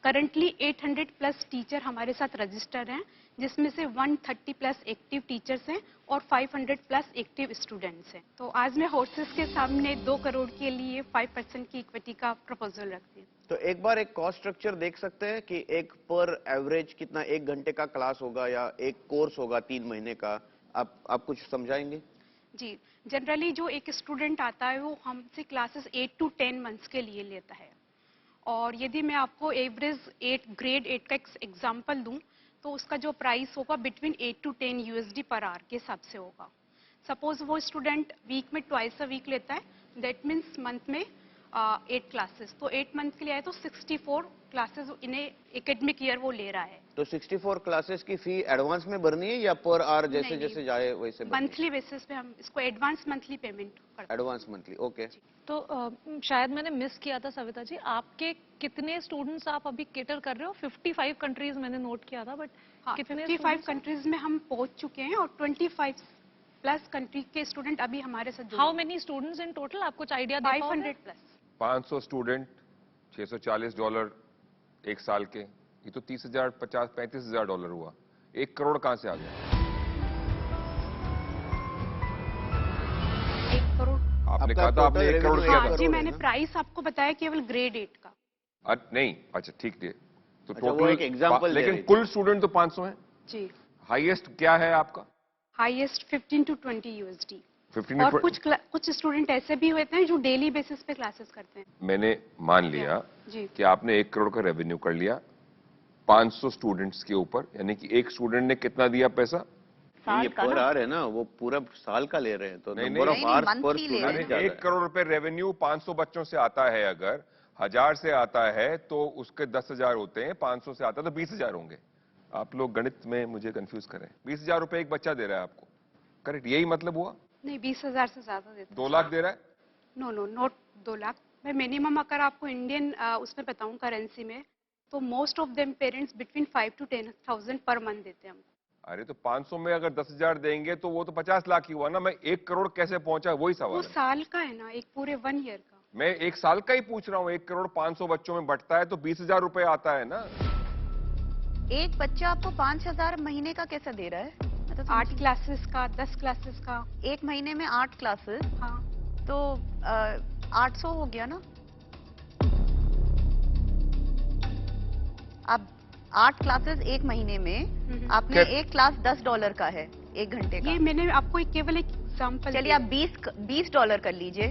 Speaker 17: करंटली 800+ टीचर हमारे साथ रजिस्टर हैं, जिसमें से 130+ एक्टिव टीचर्स हैं और 500+ एक्टिव स्टूडेंट्स हैं। तो आज मैं हॉर्सेस के सामने 2 करोड़ के लिए 5% की इक्विटी का प्रपोजल रखती हूँ।
Speaker 14: तो एक बार एक कॉस्ट स्ट्रक्चर देख सकते हैं कि एक पर एवरेज कितना 1 घंटे का क्लास होगा या एक कोर्स होगा 3 महीने का, आप कुछ समझाएंगे? जी,
Speaker 17: जनरली जो एक स्टूडेंट आता है वो हमसे क्लासेस 8 to 10 मंथ्स के लिए लेता है। और यदि मैं आपको एवरेज ग्रेड 8 का एग्जांपल दूं, तो उसका जो प्राइस होगा between 8 to 10 USD per hour के हिसाब से होगा। सपोज वो स्टूडेंट वीक में ट्वाइस अ वीक लेता है, दैट मीन्स मंथ में 8 क्लासेस, तो 8 मंथ के लिए आए तो 64 क्लासेस इन एकेडमिक ईयर वो ले रहा है।
Speaker 14: तो 64 क्लासेस की फी एडवांस में भरनी है या पर आवर जैसे जैसे जाए वैसे?
Speaker 17: मंथली बेसिस पे हम इसको एडवांस मंथली पेमेंट करते हैं।
Speaker 14: Advance monthly, okay.
Speaker 10: तो शायद मैंने मिस किया था सविता जी, आपके कितने स्टूडेंट्स आप अभी केटर कर रहे हो? 55 कंट्रीज मैंने नोट किया था, बट कितने
Speaker 17: 55 कंट्रीज में हम पहुंच चुके हैं और 25+ कंट्री के स्टूडेंट अभी हमारे साथ।
Speaker 10: How many students in total, आप कुछ आइडिया दे पाओगे?
Speaker 17: 500+।
Speaker 6: 500 स्टूडेंट, $640 एक साल के, ये तो 30,000, 50, $35,000 हुआ। 1 करोड़ कहां से आ गया?
Speaker 17: 1 करोड़
Speaker 6: आपने कहा था आपने 1 करोड़ किया
Speaker 17: हाँ
Speaker 6: था।
Speaker 17: जी, मैंने प्राइस आपको बताया केवल ग्रेड 8 का।
Speaker 6: नहीं, अच्छा ठीक है, तो
Speaker 14: अच्छा, वो
Speaker 6: टोटल
Speaker 14: एक एग्जांपल दे
Speaker 6: लेकिन
Speaker 14: रही थी।
Speaker 6: कुल स्टूडेंट तो 500 है।
Speaker 17: जी,
Speaker 6: हाईएस्ट क्या है आपका?
Speaker 17: Highest 15 to 20 USD।
Speaker 6: 15
Speaker 17: और
Speaker 6: to 20?
Speaker 17: कुछ स्टूडेंट ऐसे भी होते हैं जो डेली बेसिस पे क्लासेस करते हैं।
Speaker 6: मैंने मान लिया
Speaker 17: जी,
Speaker 6: कि आपने 1 करोड़ का रेवेन्यू कर लिया 500 स्टूडेंट्स के ऊपर, यानी कि एक स्टूडेंट ने कितना दिया पैसा?
Speaker 14: ये पर आवर है ना, वो पूरा साल का ले रहे हैं, तो
Speaker 6: नहीं,
Speaker 14: नंबर ऑफ
Speaker 6: नहीं,
Speaker 14: आवर्स पर स्टूडेंट
Speaker 6: 1 करोड़ रुपए रेवेन्यू 500 बच्चों से आता है, अगर 1000 से आता है तो उसके 10,000 होते हैं, 500 से आता है तो 20,000 होंगे। आप लोग गणित में मुझे कंफ्यूज करें। 20,000 रुपए एक बच्चा दे रहा है आपको, करेक्ट? यही मतलब हुआ?
Speaker 17: नहीं 20,000 से ज्यादा देते हैं।
Speaker 6: 2 लाख दे रहा है?
Speaker 17: No no, not 2 lakh. मैं मिनिमम अगर आपको इंडियन उसमें बताऊं करेंसी में, तो most of them parents between 5 to 10,000 per month देते हैं हमको।
Speaker 6: अरे तो 500 में अगर 10,000 देंगे तो वो तो 50 लाख ही हुआ ना। मैं 1 करोड़ कैसे पहुंचा, वही
Speaker 17: वो
Speaker 6: सवाल है।
Speaker 17: साल का है ना, एक पूरे 1 ईयर का।
Speaker 6: मैं 1 साल का ही पूछ रहा हूँ। 1 करोड़ 500 बच्चों में बंटता है तो 20,000 रुपए आता है ना।
Speaker 13: एक बच्चा आपको 5,000 महीने का कैसे दे रहा है?
Speaker 17: 8 क्लासेस का, 10 क्लासेस का।
Speaker 13: एक महीने में 8 क्लासेस,
Speaker 17: हाँ,
Speaker 13: तो 800 हो गया ना। अब 8 क्लासेस एक महीने में, आपने एक क्लास $10 का है, 1 घंटे का।
Speaker 17: ये मैंने आपको केवल एक एग्जांपल।
Speaker 13: चलिए आप $20 कर लीजिए।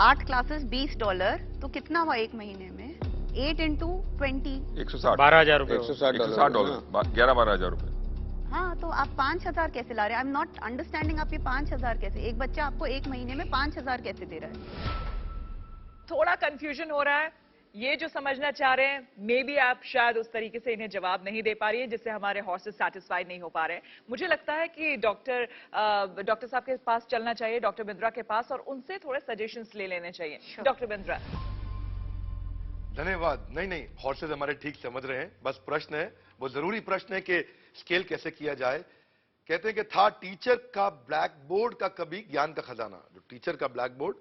Speaker 13: 8 क्लासेस $20, तो कितना हुआ एक महीने में? 8 into 20।
Speaker 6: 160।
Speaker 11: 12,000 रुपए।
Speaker 6: $160। 11-12 रुपए।
Speaker 13: हाँ, तो आप 5,000 कैसे ला रहे हैं? I am not understanding. आप ये 5,000 कैसे? एक बच्चा आपको एक महीने में 5,000 कैसे दे रहा है?
Speaker 3: थोड़ा कंफ्यूजन हो रहा है। ये जो समझना चाह रहे हैं, मे बी आप शायद उस तरीके से इन्हें जवाब नहीं दे पा रही है जिससे हमारे हॉर्सेस सेटिस्फाइड नहीं हो पा रहे हैं। मुझे लगता है कि डॉक्टर साहब के पास चलना चाहिए, डॉक्टर बिंद्रा के पास, और उनसे थोड़े सजेशंस ले लेने चाहिए। डॉक्टर बिंद्रा।
Speaker 7: धन्यवाद। नहीं, हॉर्सेज हमारे ठीक समझ रहे हैं। बस प्रश्न है, वो जरूरी प्रश्न है कि स्केल कैसे किया जाए। कहते हैं कि था टीचर का ब्लैक बोर्ड का कभी ज्ञान का खजाना। जो टीचर का ब्लैक बोर्ड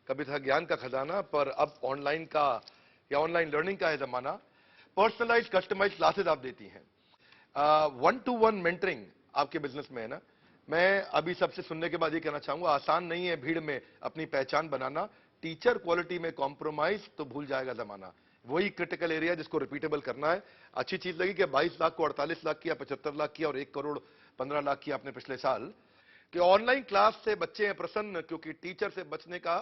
Speaker 7: कभी था ज्ञान का खजाना, पर अब ऑनलाइन का या ऑनलाइन लर्निंग का है जमाना। पर्सनलाइज कस्टमाइज क्लासेस आप देती हैं, 1-to-1 मेंटरिंग आपके बिजनेस में है ना। मैं अभी सबसे सुनने के बाद ये कहना चाहूंगा, आसान नहीं है भीड़ में अपनी पहचान बनाना। टीचर क्वालिटी में कॉम्प्रोमाइज तो भूल जाएगा जमाना। वही क्रिटिकल एरिया जिसको रिपीटेबल करना है। अच्छी चीज लगी कि 22 लाख को 48 लाख किया, 75 लाख किया और 1 करोड़ 15 लाख किया आपने पिछले साल। कि ऑनलाइन क्लास से बच्चे हैं प्रसन्न, क्योंकि टीचर से बचने का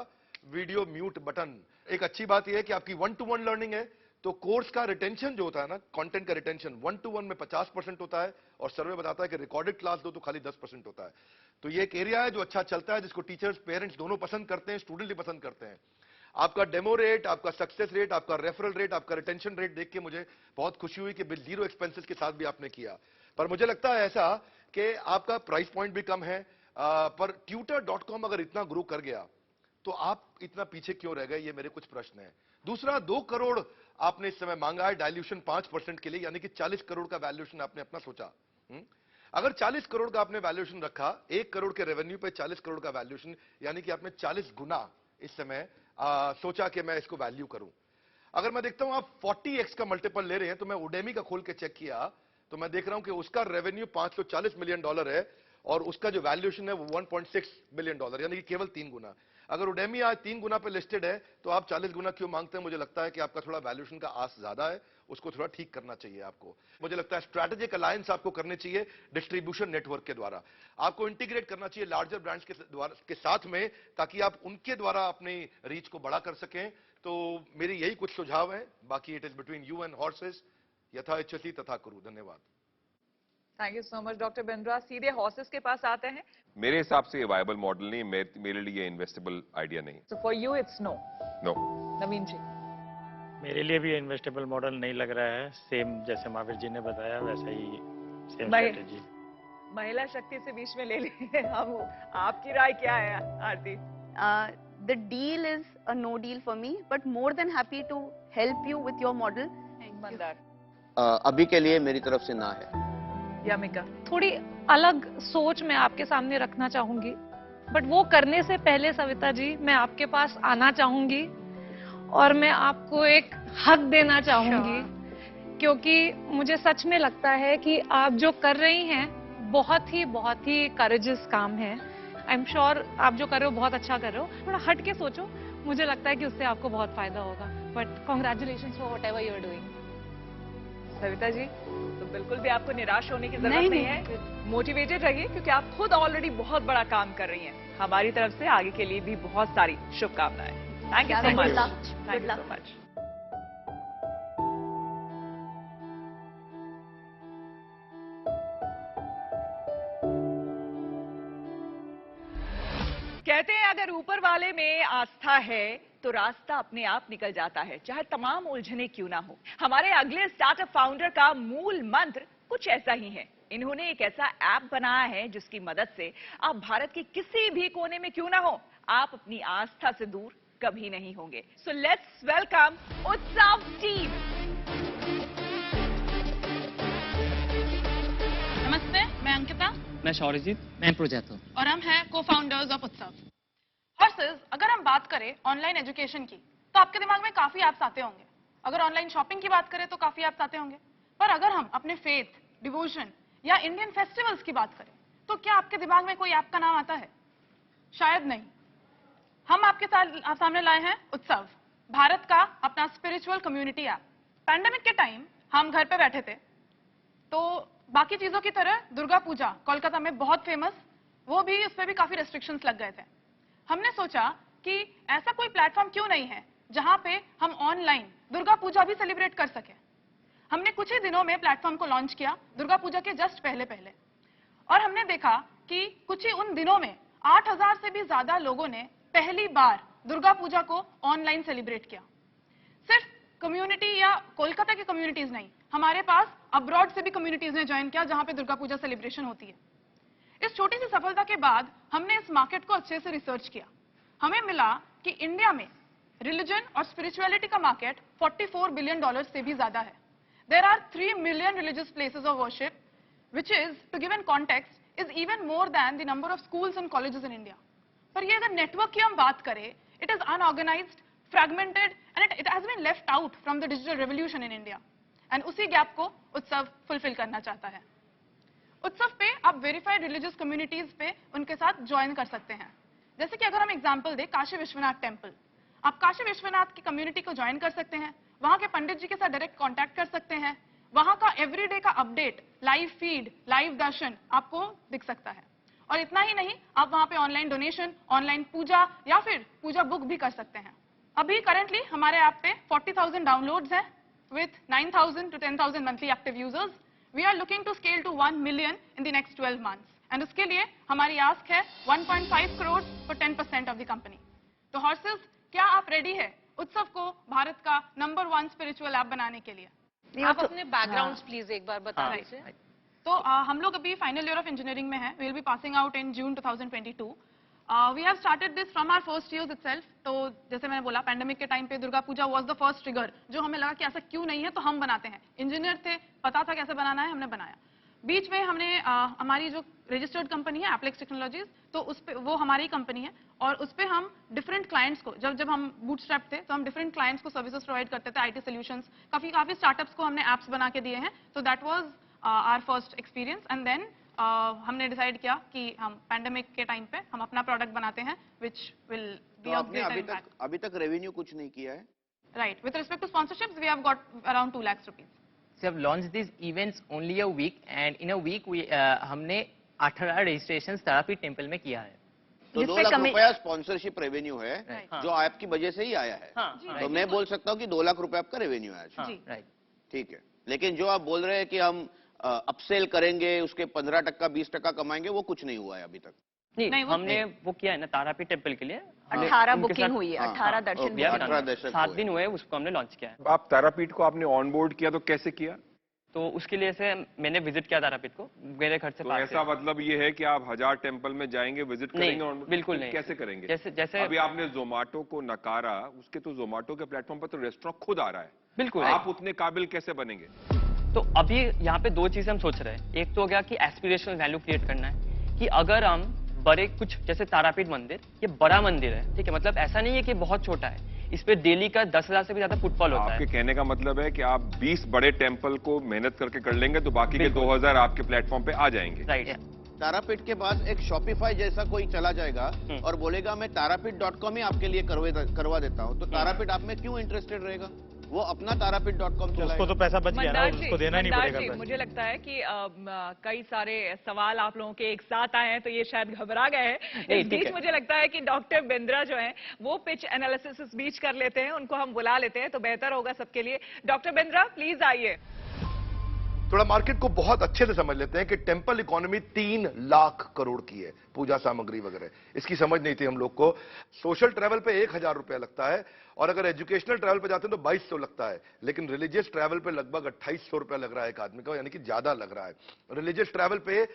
Speaker 7: वीडियो म्यूट बटन। एक अच्छी बात यह है कि आपकी 1-to-1 लर्निंग है, तो कोर्स का रिटेंशन जो होता है ना, कंटेंट का रिटेंशन 1-to-1 में 50% होता है, और सर्वे बताता है कि रिकॉर्डेड क्लास दो तो खाली 10% होता है। तो ये एक एरिया है जो अच्छा चलता है, जिसको टीचर्स पेरेंट्स दोनों पसंद करते हैं, स्टूडेंट भी पसंद करते हैं। आपका डेमो रेट, आपका सक्सेस रेट, आपका रेफरल रेट, आपका रिटेंशन रेट देख के मुझे बहुत खुशी हुई कि बिल 0 एक्सपेंसेस के साथ भी आपने किया। पर मुझे लगता है ऐसा कि आपका प्राइस पॉइंट भी कम है, पर tutor.com अगर इतना ग्रो कर गया तो आप इतना पीछे क्यों रह गए, ये मेरे कुछ प्रश्न हैं। दूसरा, 2 करोड़ आपने इस समय मांगा है डाइल्यूशन 5% के लिए, यानी कि 40 करोड़ का वैल्यूएशन आपने अपना सोचा। अगर 40 करोड़ का आपने वैल्यूएशन रखा, 1 करोड़ के रेवेन्यू पे 40 करोड़ का वैल्यूएशन, यानी कि आपने 40 गुना इस समय सोचा कि मैं इसको वैल्यू करूं। अगर मैं देखता हूं आप 40x का मल्टीपल ले रहे हैं, तो मैं उडेमी का खोल के चेक किया तो मैं देख रहा हूं कि उसका रेवेन्यू $540 मिलियन है और उसका जो वैल्यूएशन है वो $1.6 बिलियन, यानी कि केवल 3 गुना। अगर उडेमी आज 3 गुना पे लिस्टेड है तो आप 40 गुना क्यों मांगते हैं? मुझे लगता है कि आपका थोड़ा वैल्यूएशन का आस ज्यादा है, उसको थोड़ा ठीक करना चाहिए आपको। मुझे लगता है स्ट्रैटेजिक अलायंस आपको करनी चाहिए डिस्ट्रीब्यूशन नेटवर्क के द्वारा। आपको इंटीग्रेट करना चाहिए लार्जर ब्रांड्स के साथ में, ताकि आप उनके द्वारा अपनी रीच को बड़ा कर सकें। तो मेरी यही कुछ सुझाव है, बाकी it is between you and horses. यथा इच्छति तथा कुरु। धन्यवाद।
Speaker 3: Thank you so much doctor Bindra. सीधे हॉर्सेस के पास आते हैं।
Speaker 6: मेरे हिसाब से ये वायबल मॉडल नहीं, मेरे लिए इन्वेस्टेबल आइडिया नहीं।
Speaker 3: So for you it's no.
Speaker 6: No.
Speaker 3: Naveen ji.
Speaker 18: मेरे लिए भी इन्वेस्टेबल मॉडल नहीं लग रहा है। सेम जैसे महावीर जी ने बताया वैसा ही सेम स्ट्रेटेजी।
Speaker 3: महिला शक्ति से बीच में ले लें हम, आपकी राय क्या है आरती?
Speaker 13: The deal is a no deal for me, but more than happy to help you with your model.
Speaker 3: Mandar.
Speaker 14: अभी के लिए मेरी तरफ से ना है।
Speaker 3: यामिका।
Speaker 10: थोड़ी अलग सोच मैं आपके सामने रखना चाहूंगी, बट वो करने से पहले सविता जी मैं आपके पास आना चाहूंगी और मैं आपको एक हक देना चाहूंगी, क्योंकि मुझे सच में लगता है कि आप जो कर रही हैं बहुत ही करेजियस काम है। आई एम श्योर आप जो कर रहे हो बहुत अच्छा कर रहे हो, थोड़ा हट के सोचो, मुझे लगता है कि उससे आपको बहुत फायदा होगा। But congratulation for whatever you are doing.
Speaker 3: Savita ji, तो बिल्कुल भी आपको निराश होने की जरूरत नहीं है, मोटिवेटेड रहिए क्योंकि आप खुद ऑलरेडी बहुत बड़ा काम कर रही हैं। हमारी तरफ से आगे के लिए भी बहुत सारी शुभकामनाएं। Thank you so much. Thank you so much. कहते हैं अगर ऊपर वाले में आस्था है तो रास्ता अपने आप निकल जाता है, चाहे तमाम उलझने क्यों ना हो। हमारे अगले स्टार्टअप फाउंडर का मूल मंत्र कुछ ऐसा ही है। इन्होंने एक ऐसा ऐप बनाया है जिसकी मदद से आप भारत के किसी भी कोने में क्यों ना हो, आप अपनी आस्था से दूर कभी नहीं होंगे। सो लेट्स वेलकम उत्सव टीम।
Speaker 19: नमस्ते, मैं अंकिता।
Speaker 12: मैं शौर्यजीत। मैं प्रोजेक्ट हूँ।
Speaker 19: और हम हैं को-फाउंडर्स ऑफ उत्सव। हॉर्सेस, अगर हम बात करें ऑनलाइन एजुकेशन की तो आपके दिमाग में काफी ऐप्स आते होंगे। अगर ऑनलाइन शॉपिंग की बात करें तो काफी ऐप्स आते होंगे। पर अगर हम अपने फेथ, डिवोशन या इंडियन फेस्टिवल्स की बात करें तो क्या आपके दिमाग में कोई ऐप का नाम आता है? शायद नहीं। हम आपके सामने लाए हैं उत्सव, भारत का अपना स्पिरिचुअल कम्युनिटी ऐप। पैंडेमिक के टाइम हम घर पे बैठे थे तो बाकी चीजों की तरह दुर्गा पूजा कोलकाता में बहुत फेमस, वो भी उस पर भी काफी रेस्ट्रिक्शंस लग गए थे। हमने सोचा कि ऐसा कोई प्लेटफॉर्म क्यों नहीं है जहां पे हम ऑनलाइन दुर्गा पूजा भी सेलिब्रेट कर सके। हमने कुछ ही दिनों में प्लेटफॉर्म को लॉन्च किया, दुर्गा पूजा के जस्ट पहले पहले, और हमने देखा कि कुछ ही उन दिनों में 8000 से भी ज्यादा लोगों ने पहली बार दुर्गा पूजा को ऑनलाइन सेलिब्रेट किया। सिर्फ कम्युनिटी या कोलकाता की कम्युनिटीज नहीं, हमारे पास अब्रॉड से भी कम्युनिटीज ने ज्वाइन किया जहां पे दुर्गा पूजा सेलिब्रेशन होती है। इस छोटी सी सफलता के बाद हमने इस मार्केट को अच्छे से रिसर्च किया। हमें मिला कि इंडिया में रिलीजन और स्पिरिचुअलिटी का मार्केट $44 बिलियन से भी ज्यादा है। There are 3 million religious places of worship, which is, to give an context, is even more than the number of schools and colleges in India. पर ये अगर नेटवर्क की हम बात करें, it is unorganised, fragmented and it has been left out from the digital revolution in India. And उसी gap को Utsav fulfil करना चाहता है। उत्सव पे आप वेरीफाइड रिलीजियस कम्युनिटीज पे उनके साथ ज्वाइन कर सकते हैं। जैसे कि अगर हम एग्जांपल दें काशी विश्वनाथ टेम्पल, आप काशी विश्वनाथ की कम्युनिटी को ज्वाइन कर सकते हैं, वहां के पंडित जी के साथ डायरेक्ट कांटेक्ट कर सकते हैं, वहां का एवरीडे का अपडेट, लाइव फीड, लाइव दर्शन आपको दिख सकता है। और इतना ही नहीं, आप वहां पे ऑनलाइन डोनेशन, ऑनलाइन पूजा या फिर पूजा बुक भी कर सकते हैं। अभी करंटली हमारे ऐप पे 40,000 डाउनलोड्स हैं with 9,000 to 10,000 monthly active users. We are looking to scale to 1 million in the next 12 months. And उसके लिए हमारी आस्क है 1.5 crores for 10% of the company. तो हॉर्सेस, क्या आप रेडी है उत्सव को भारत का नंबर 1 स्पिरिचुअल ऐप बनाने के लिए?
Speaker 10: आप अपने बैकग्राउंड्स प्लीज एक बार बता दीजिए।
Speaker 19: तो हम लोग अभी फाइनल ईयर ऑफ इंजीनियरिंग में हैं। We'll be passing out in June 2022. We have started this from our first years itself. तो जैसे मैंने बोला, पैंडेमिक के टाइम पे Durga Puja was the first trigger, जो हमें लगा कि ऐसा क्यों नहीं है तो हम बनाते हैं। इंजीनियर थे, पता था कैसे बनाना है, हमने बनाया। बीच में हमने हमारी जो रजिस्टर्ड कंपनी है एप्लेक्स टेक्नोलॉजीज, तो उस पे वो हमारी कंपनी है और उस पे हम डिफरेंट क्लाइंट्स को, जब हम बूटस्ट्रैप थे तो हम डिफरेंट क्लाइंट्स को सर्विसेज प्रोवाइड करते थे, आईटी सॉल्यूशंस, काफी स्टार्टअप्स को हमने एप्स बना के दिए हैं। तो that was our first experience. And then हमने डिसाइड किया कि हम पैंडेमिक के टाइम पे हम अपना प्रोडक्ट बनाते हैं which will be a great impact.
Speaker 14: अभी तक रेवेन्यू कुछ नहीं किया है?
Speaker 19: Right, with respect to sponsorships we have got around 2 lakh rupees.
Speaker 12: So we have launched these events only a week, and in a week we हमने 18 registrations Tarapith temple में किया है।
Speaker 14: तो 2 लाख रुपया स्पॉन्सरशिप रेवेन्यू है जो आपकी वजह से ही आया है। तो मैं बोल सकता हूँ कि 2 लाख रुपए आपका रेवेन्यू है आज।
Speaker 12: राइट,
Speaker 14: ठीक है। लेकिन जो आप बोल रहे हैं कि हम अपसेल करेंगे, उसके 15% 20% कमाएंगे, वो कुछ नहीं हुआ है अभी तक।
Speaker 12: नहीं, हमने वो किया है ना तारापीठ टेम्पल के लिए।
Speaker 3: 18 बुकिंग हुई है, 18 दर्शन
Speaker 12: 7 दिन हुए, उसको हमने लॉन्च किया है।
Speaker 6: आप तारापीठ को आपने ऑन बोर्ड किया तो कैसे किया?
Speaker 12: तो उसके लिए से मैंने विजिट किया तारापीठ को, मेरे घर से
Speaker 6: तो ऐसा मतलब ये है कि आप 1000 टेम्पल में जाएंगे, विजिट करेंगे?
Speaker 12: नहीं, बिल्कुल नहीं।
Speaker 6: कैसे करेंगे?
Speaker 12: जैसे
Speaker 6: अभी आपने जोमेटो को नकारा, उसके तो जोमेटो के प्लेटफॉर्म पर तो रेस्टोरेंट खुद आ रहा है।
Speaker 12: बिल्कुल,
Speaker 6: आप उतने काबिल कैसे बनेंगे?
Speaker 12: तो अभी यहाँ पे 2 चीजें हम सोच रहे हैं। एक तो हो गया कि एस्पिरेशनल वैल्यू क्रिएट करना है, कि अगर हम बड़े कुछ, जैसे तारापीठ मंदिर, ये बड़ा मंदिर है, ठीक है, मतलब ऐसा नहीं है कि बहुत छोटा है, इस पे डेली का 10,000 से भी ज्यादा फुटफॉल होता है।
Speaker 6: आपके कहने का मतलब है कि आप 20 बड़े टेम्पल को मेहनत करके कर लेंगे तो बाकी के 2000 आपके प्लेटफॉर्म पे आ जाएंगे।
Speaker 12: राइट।
Speaker 14: तारापीठ के पास एक शॉपिफाई जैसा कोई चला जाएगा और बोलेगा मैं तारापीठ.com ही आपके लिए करवा देता हूँ, तो तारापीठ आप में क्यों इंटरेस्टेड रहेगा? वो अपना तारापीठ.com चलाएगा।
Speaker 18: उसको तो पैसा बच गया ना, उसको देना नहीं
Speaker 3: मंदार
Speaker 18: पड़ेगा
Speaker 3: जी,
Speaker 18: पैसा।
Speaker 3: मुझे लगता है कि कई सारे सवाल आप लोगों के एक साथ आए हैं, तो ये शायद घबरा गए हैं। इस बीच मुझे लगता है कि डॉक्टर बिंद्रा जो हैं वो पिच एनालिसिस इस बीच कर लेते हैं, उनको हम बुला लेते हैं तो बेहतर होगा सबके लिए। डॉक्टर बिंद्रा प्लीज आइए।
Speaker 7: थोड़ा मार्केट को बहुत अच्छे से समझ लेते हैं कि टेम्पल इकोनॉमी 3 लाख करोड़ की है, पूजा सामग्री वगैरह, इसकी समझ नहीं थी हम लोग को। सोशल ट्रैवल पे 1000 रुपया लगता है, और अगर एजुकेशनल ट्रैवल पे जाते हैं तो 2200 लगता है, लेकिन रिलीजियस ट्रैवल पे लगभग 2800 रुपया लग रहा है एक आदमी का, यानी कि ज्यादा लग रहा है। रिलीजियस ट्रैवल पे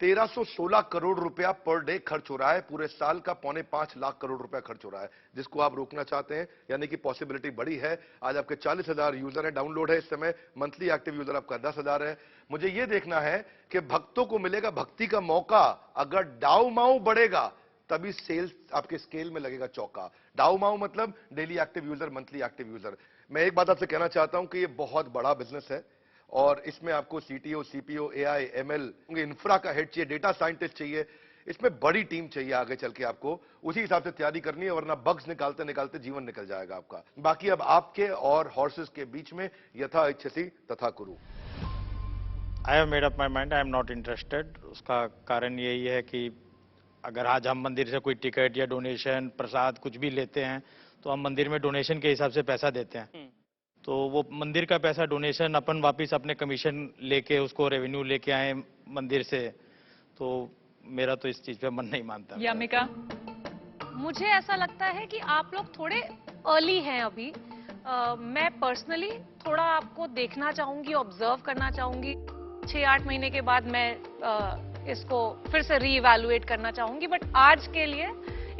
Speaker 7: 1316 करोड़ रुपया पर डे खर्च हो रहा है, पूरे साल का 4.5 लाख करोड़ रुपया खर्च हो रहा है, जिसको आप रोकना चाहते हैं, यानी कि पॉसिबिलिटी बड़ी है। आज आपके 40,000 यूजर है, डाउनलोड है इस समय, मंथली एक्टिव यूजर आपका 10,000 है। मुझे यह देखना है कि भक्तों को मिलेगा भक्ति का मौका। अगर डाउ माउ बढ़ेगा तभी सेल्स आपके स्केल में लगेगा चौका। डाउ माउ मतलब daily active user, monthly active user. मैं एक बात आपसे कहना चाहता हूं कि ये बहुत बड़ा बिजनेस है, और इसमें आपको CTO, CPO, AI, ML, infra का हेड चाहिए, डेटा साइंटिस्ट चाहिए, इसमें बड़ी टीम चाहिए आगे चल के। आपको उसी हिसाब से तैयारी करनी है, वरना बग्स निकालते निकालते जीवन निकल जाएगा आपका। बाकी अब आपके और हॉर्सेस के बीच में यथा इच्छसी तथा कुरु।
Speaker 18: I have made up my mind, I am not interested. उसका कारण यही है कि अगर आज हम मंदिर से कोई टिकट या डोनेशन, प्रसाद कुछ भी लेते हैं तो हम मंदिर में डोनेशन के हिसाब से पैसा देते हैं, तो वो मंदिर का पैसा डोनेशन अपन वापस अपने कमीशन लेके उसको रेवेन्यू लेके आए मंदिर से, तो मेरा तो इस चीज पे मन नहीं मानता।
Speaker 3: यामिका,
Speaker 10: मुझे ऐसा लगता है कि आप लोग थोड़े अर्ली हैं अभी। मैं पर्सनली थोड़ा आपको देखना चाहूंगी, ऑब्जर्व करना चाहूंगी। 6-8 महीने के बाद मैं इसको फिर से रीइवैल्यूएट करना चाहूंगी, बट आज के लिए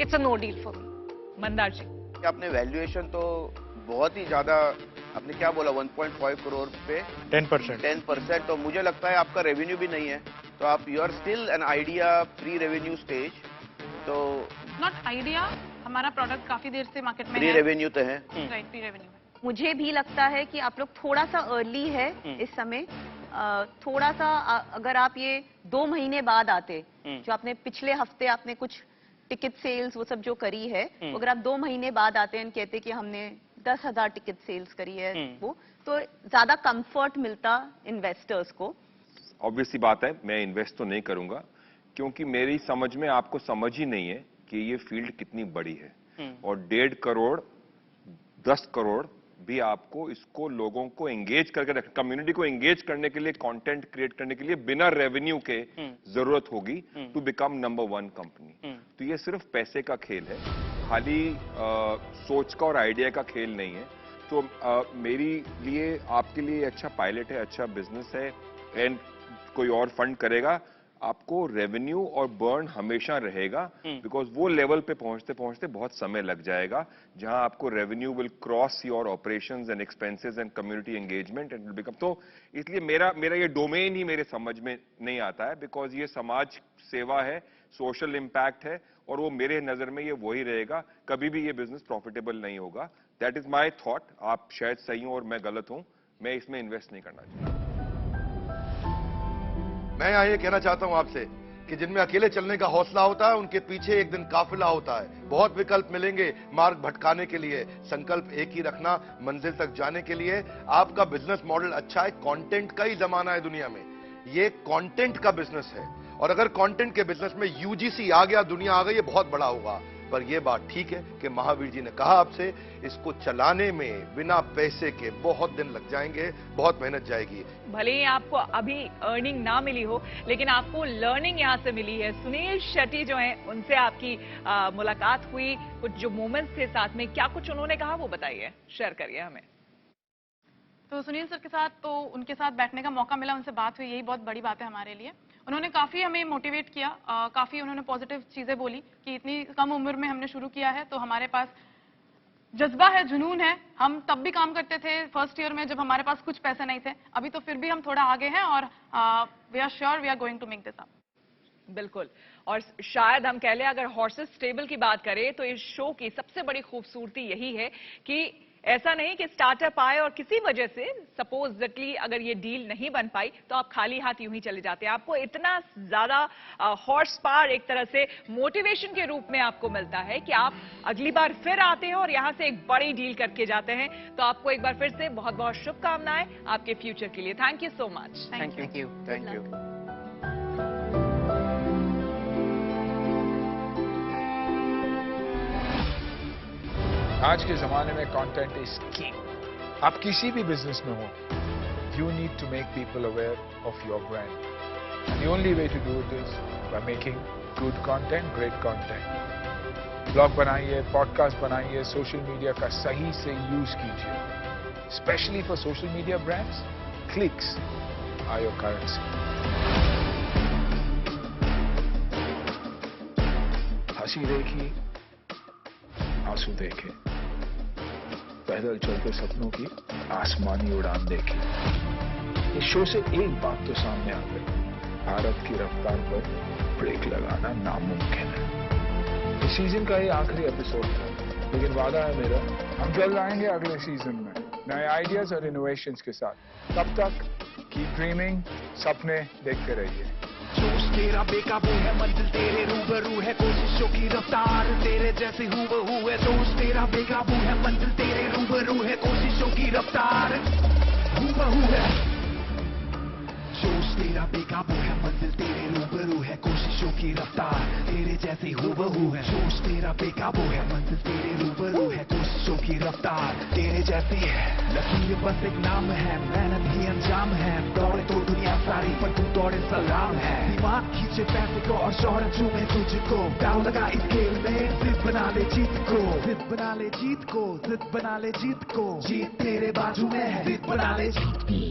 Speaker 10: it's a no deal for me.
Speaker 3: Mandar ji,
Speaker 14: आपने वैल्यूएशन तो बहुत ही ज्यादा, आपने क्या बोला 1.5 करोड़ पे 10%, तो मुझे लगता है आपका रेवेन्यू भी नहीं है, तो आप you are still an idea pre revenue stage. तो
Speaker 19: नॉट आइडिया, हमारा प्रोडक्ट काफी देर से मार्केट में
Speaker 14: प्री रेवेन्यू तो है,
Speaker 19: राइट, प्री रेवेन्यू।
Speaker 13: मुझे भी लगता है कि आप लोग थोड़ा सा अर्ली है इस समय। थोड़ा सा अगर आप ये 2 महीने बाद आते, जो आपने पिछले हफ्ते आपने कुछ टिकट सेल्स वो सब जो करी है, अगर आप 2 महीने बाद आते हैं कहते कि हमने 10,000 टिकट सेल्स करी है, वो तो ज्यादा कंफर्ट मिलता इन्वेस्टर्स को।
Speaker 6: ऑब्वियसली बात है, मैं इन्वेस्ट तो नहीं करूंगा, क्योंकि मेरी समझ में आपको समझ ही नहीं है कि ये फील्ड कितनी बड़ी है, और 1.5 करोड़ 10 करोड़ भी आपको इसको लोगों को एंगेज करके रख, कम्युनिटी को एंगेज करने के लिए, कंटेंट क्रिएट करने के लिए बिना रेवेन्यू के जरूरत होगी टू बिकम नंबर 1 कंपनी। तो ये सिर्फ पैसे का खेल है, खाली सोच का और आइडिया का खेल नहीं है। तो मेरी लिए, आपके लिए अच्छा पायलट है, अच्छा बिजनेस है, एंड कोई और फंड करेगा, आपको रेवेन्यू और बर्न हमेशा रहेगा, बिकॉज वो लेवल पे पहुंचते पहुंचते बहुत समय लग जाएगा, जहां आपको revenue will cross your operations and expenses and community engagement and will become. तो इसलिए मेरा ये डोमेन ही मेरे समझ में नहीं आता है, बिकॉज ये समाज सेवा है, सोशल इम्पैक्ट है, और वो मेरे नजर में ये वही रहेगा, कभी भी ये बिजनेस प्रॉफिटेबल नहीं होगा। That is my thought. आप शायद सही हो और मैं गलत हूं, मैं इसमें इन्वेस्ट नहीं करना चाहता।
Speaker 7: मैं यहाँ ये कहना चाहता हूं आपसे कि जिनमें अकेले चलने का हौसला होता है, उनके पीछे एक दिन काफिला होता है। बहुत विकल्प मिलेंगे मार्ग भटकाने के लिए, संकल्प एक ही रखना मंजिल तक जाने के लिए। आपका बिजनेस मॉडल अच्छा है, कंटेंट का ही जमाना है दुनिया में, ये कंटेंट का बिजनेस है, और अगर कंटेंट के बिजनेस में यूजीसी आ गया, दुनिया आ गई, ये बहुत बड़ा होगा। पर यह बात ठीक है कि महावीर जी ने कहा आपसे, इसको चलाने में बिना पैसे के बहुत दिन लग जाएंगे, बहुत मेहनत जाएगी।
Speaker 3: भले ही आपको अभी अर्निंग ना मिली हो, लेकिन आपको लर्निंग यहाँ से मिली है। सुनील शेट्टी जो हैं, उनसे आपकी मुलाकात हुई, कुछ जो मोमेंट्स थे साथ में, क्या कुछ उन्होंने कहा वो बताइए, शेयर करिए हमें।
Speaker 19: तो सुनील सर के साथ, तो उनके साथ बैठने का मौका मिला, उनसे बात हुई, यही बहुत बड़ी बात है हमारे लिए। उन्होंने काफी हमें मोटिवेट किया, काफी उन्होंने पॉजिटिव चीजें बोली कि इतनी कम उम्र में हमने शुरू किया है, तो हमारे पास जज्बा है, जुनून है। हम तब भी काम करते थे फर्स्ट ईयर में जब हमारे पास कुछ पैसे नहीं थे, अभी तो फिर भी हम थोड़ा आगे हैं, और we are sure we are going to make this up.
Speaker 3: बिल्कुल, और शायद हम कह लें, अगर हॉर्सेस स्टेबल की बात करें तो इस शो की सबसे बड़ी खूबसूरती यही है कि ऐसा नहीं कि स्टार्टअप आए और किसी वजह से सपोजिटली अगर ये डील नहीं बन पाई तो आप खाली हाथ यूं ही चले जाते हैं। आपको इतना ज्यादा हॉर्स पावर एक तरह से मोटिवेशन के रूप में आपको मिलता है कि आप अगली बार फिर आते हैं और यहां से एक बड़ी डील करके जाते हैं। तो आपको एक बार फिर से बहुत बहुत शुभकामनाएं आपके फ्यूचर के लिए। Thank you so much.
Speaker 14: Thank you.
Speaker 1: आज के जमाने में कंटेंट इज किंग। आप किसी भी बिजनेस में हो, you need to make people aware of your brand. The only way to do it is by making good content, great content. Blog बनाइए, पॉडकास्ट बनाइए, सोशल मीडिया का सही से यूज कीजिए। Specially for social media brands, clicks are your currency. हंसी देखी, आंसू देखे, पैदल चलते सपनों की आसमानी उड़ान देखी। इस शो से एक बात तो सामने आ गई, भारत की रफ्तार पर ब्रेक लगाना नामुमकिन है। इस सीजन का ये आखिरी एपिसोड था, लेकिन वादा है मेरा, हम जल्द आएंगे अगले सीजन में नए आइडियाज और इनोवेशंस के साथ। तब तक कीप ड्रीमिंग, सपने देखते रहिए।
Speaker 2: जोश तेरा बेकाबू है, मंजिल तेरे रूबरू है, कोशिशों की रफ्तार तेरे जैसे हूबहू है। जोश तेरा बेकाबू है, मंजिल तेरे रूबरू है, कोशिशों की रफ्तार हूबहू है। जोश तेरा बेकाबू है, मंजिल तेरे रूबरू है, कोशिशों की रफ्तार तेरे जैसे हूबहू है। जोश तेरा बेकाबू है, मंजिल तेरे रूबरू है, कोशिशों की रफ्तार तेरे जैसी है। लकीर बस एक नाम है, मेहनत ही अंजाम है। दौड़े तो दुनिया सारी पर तू दौड़े सलाम है। दिमाग खींचे पैसे को और शौहरत चूमे तुझको, दाव लगा इस खेल में, जिद बना ले जीत को, जिद बना ले जीत को, जिद बना ले जीत को। जीत तेरे बाजू में है, जिद बना ले जीत की।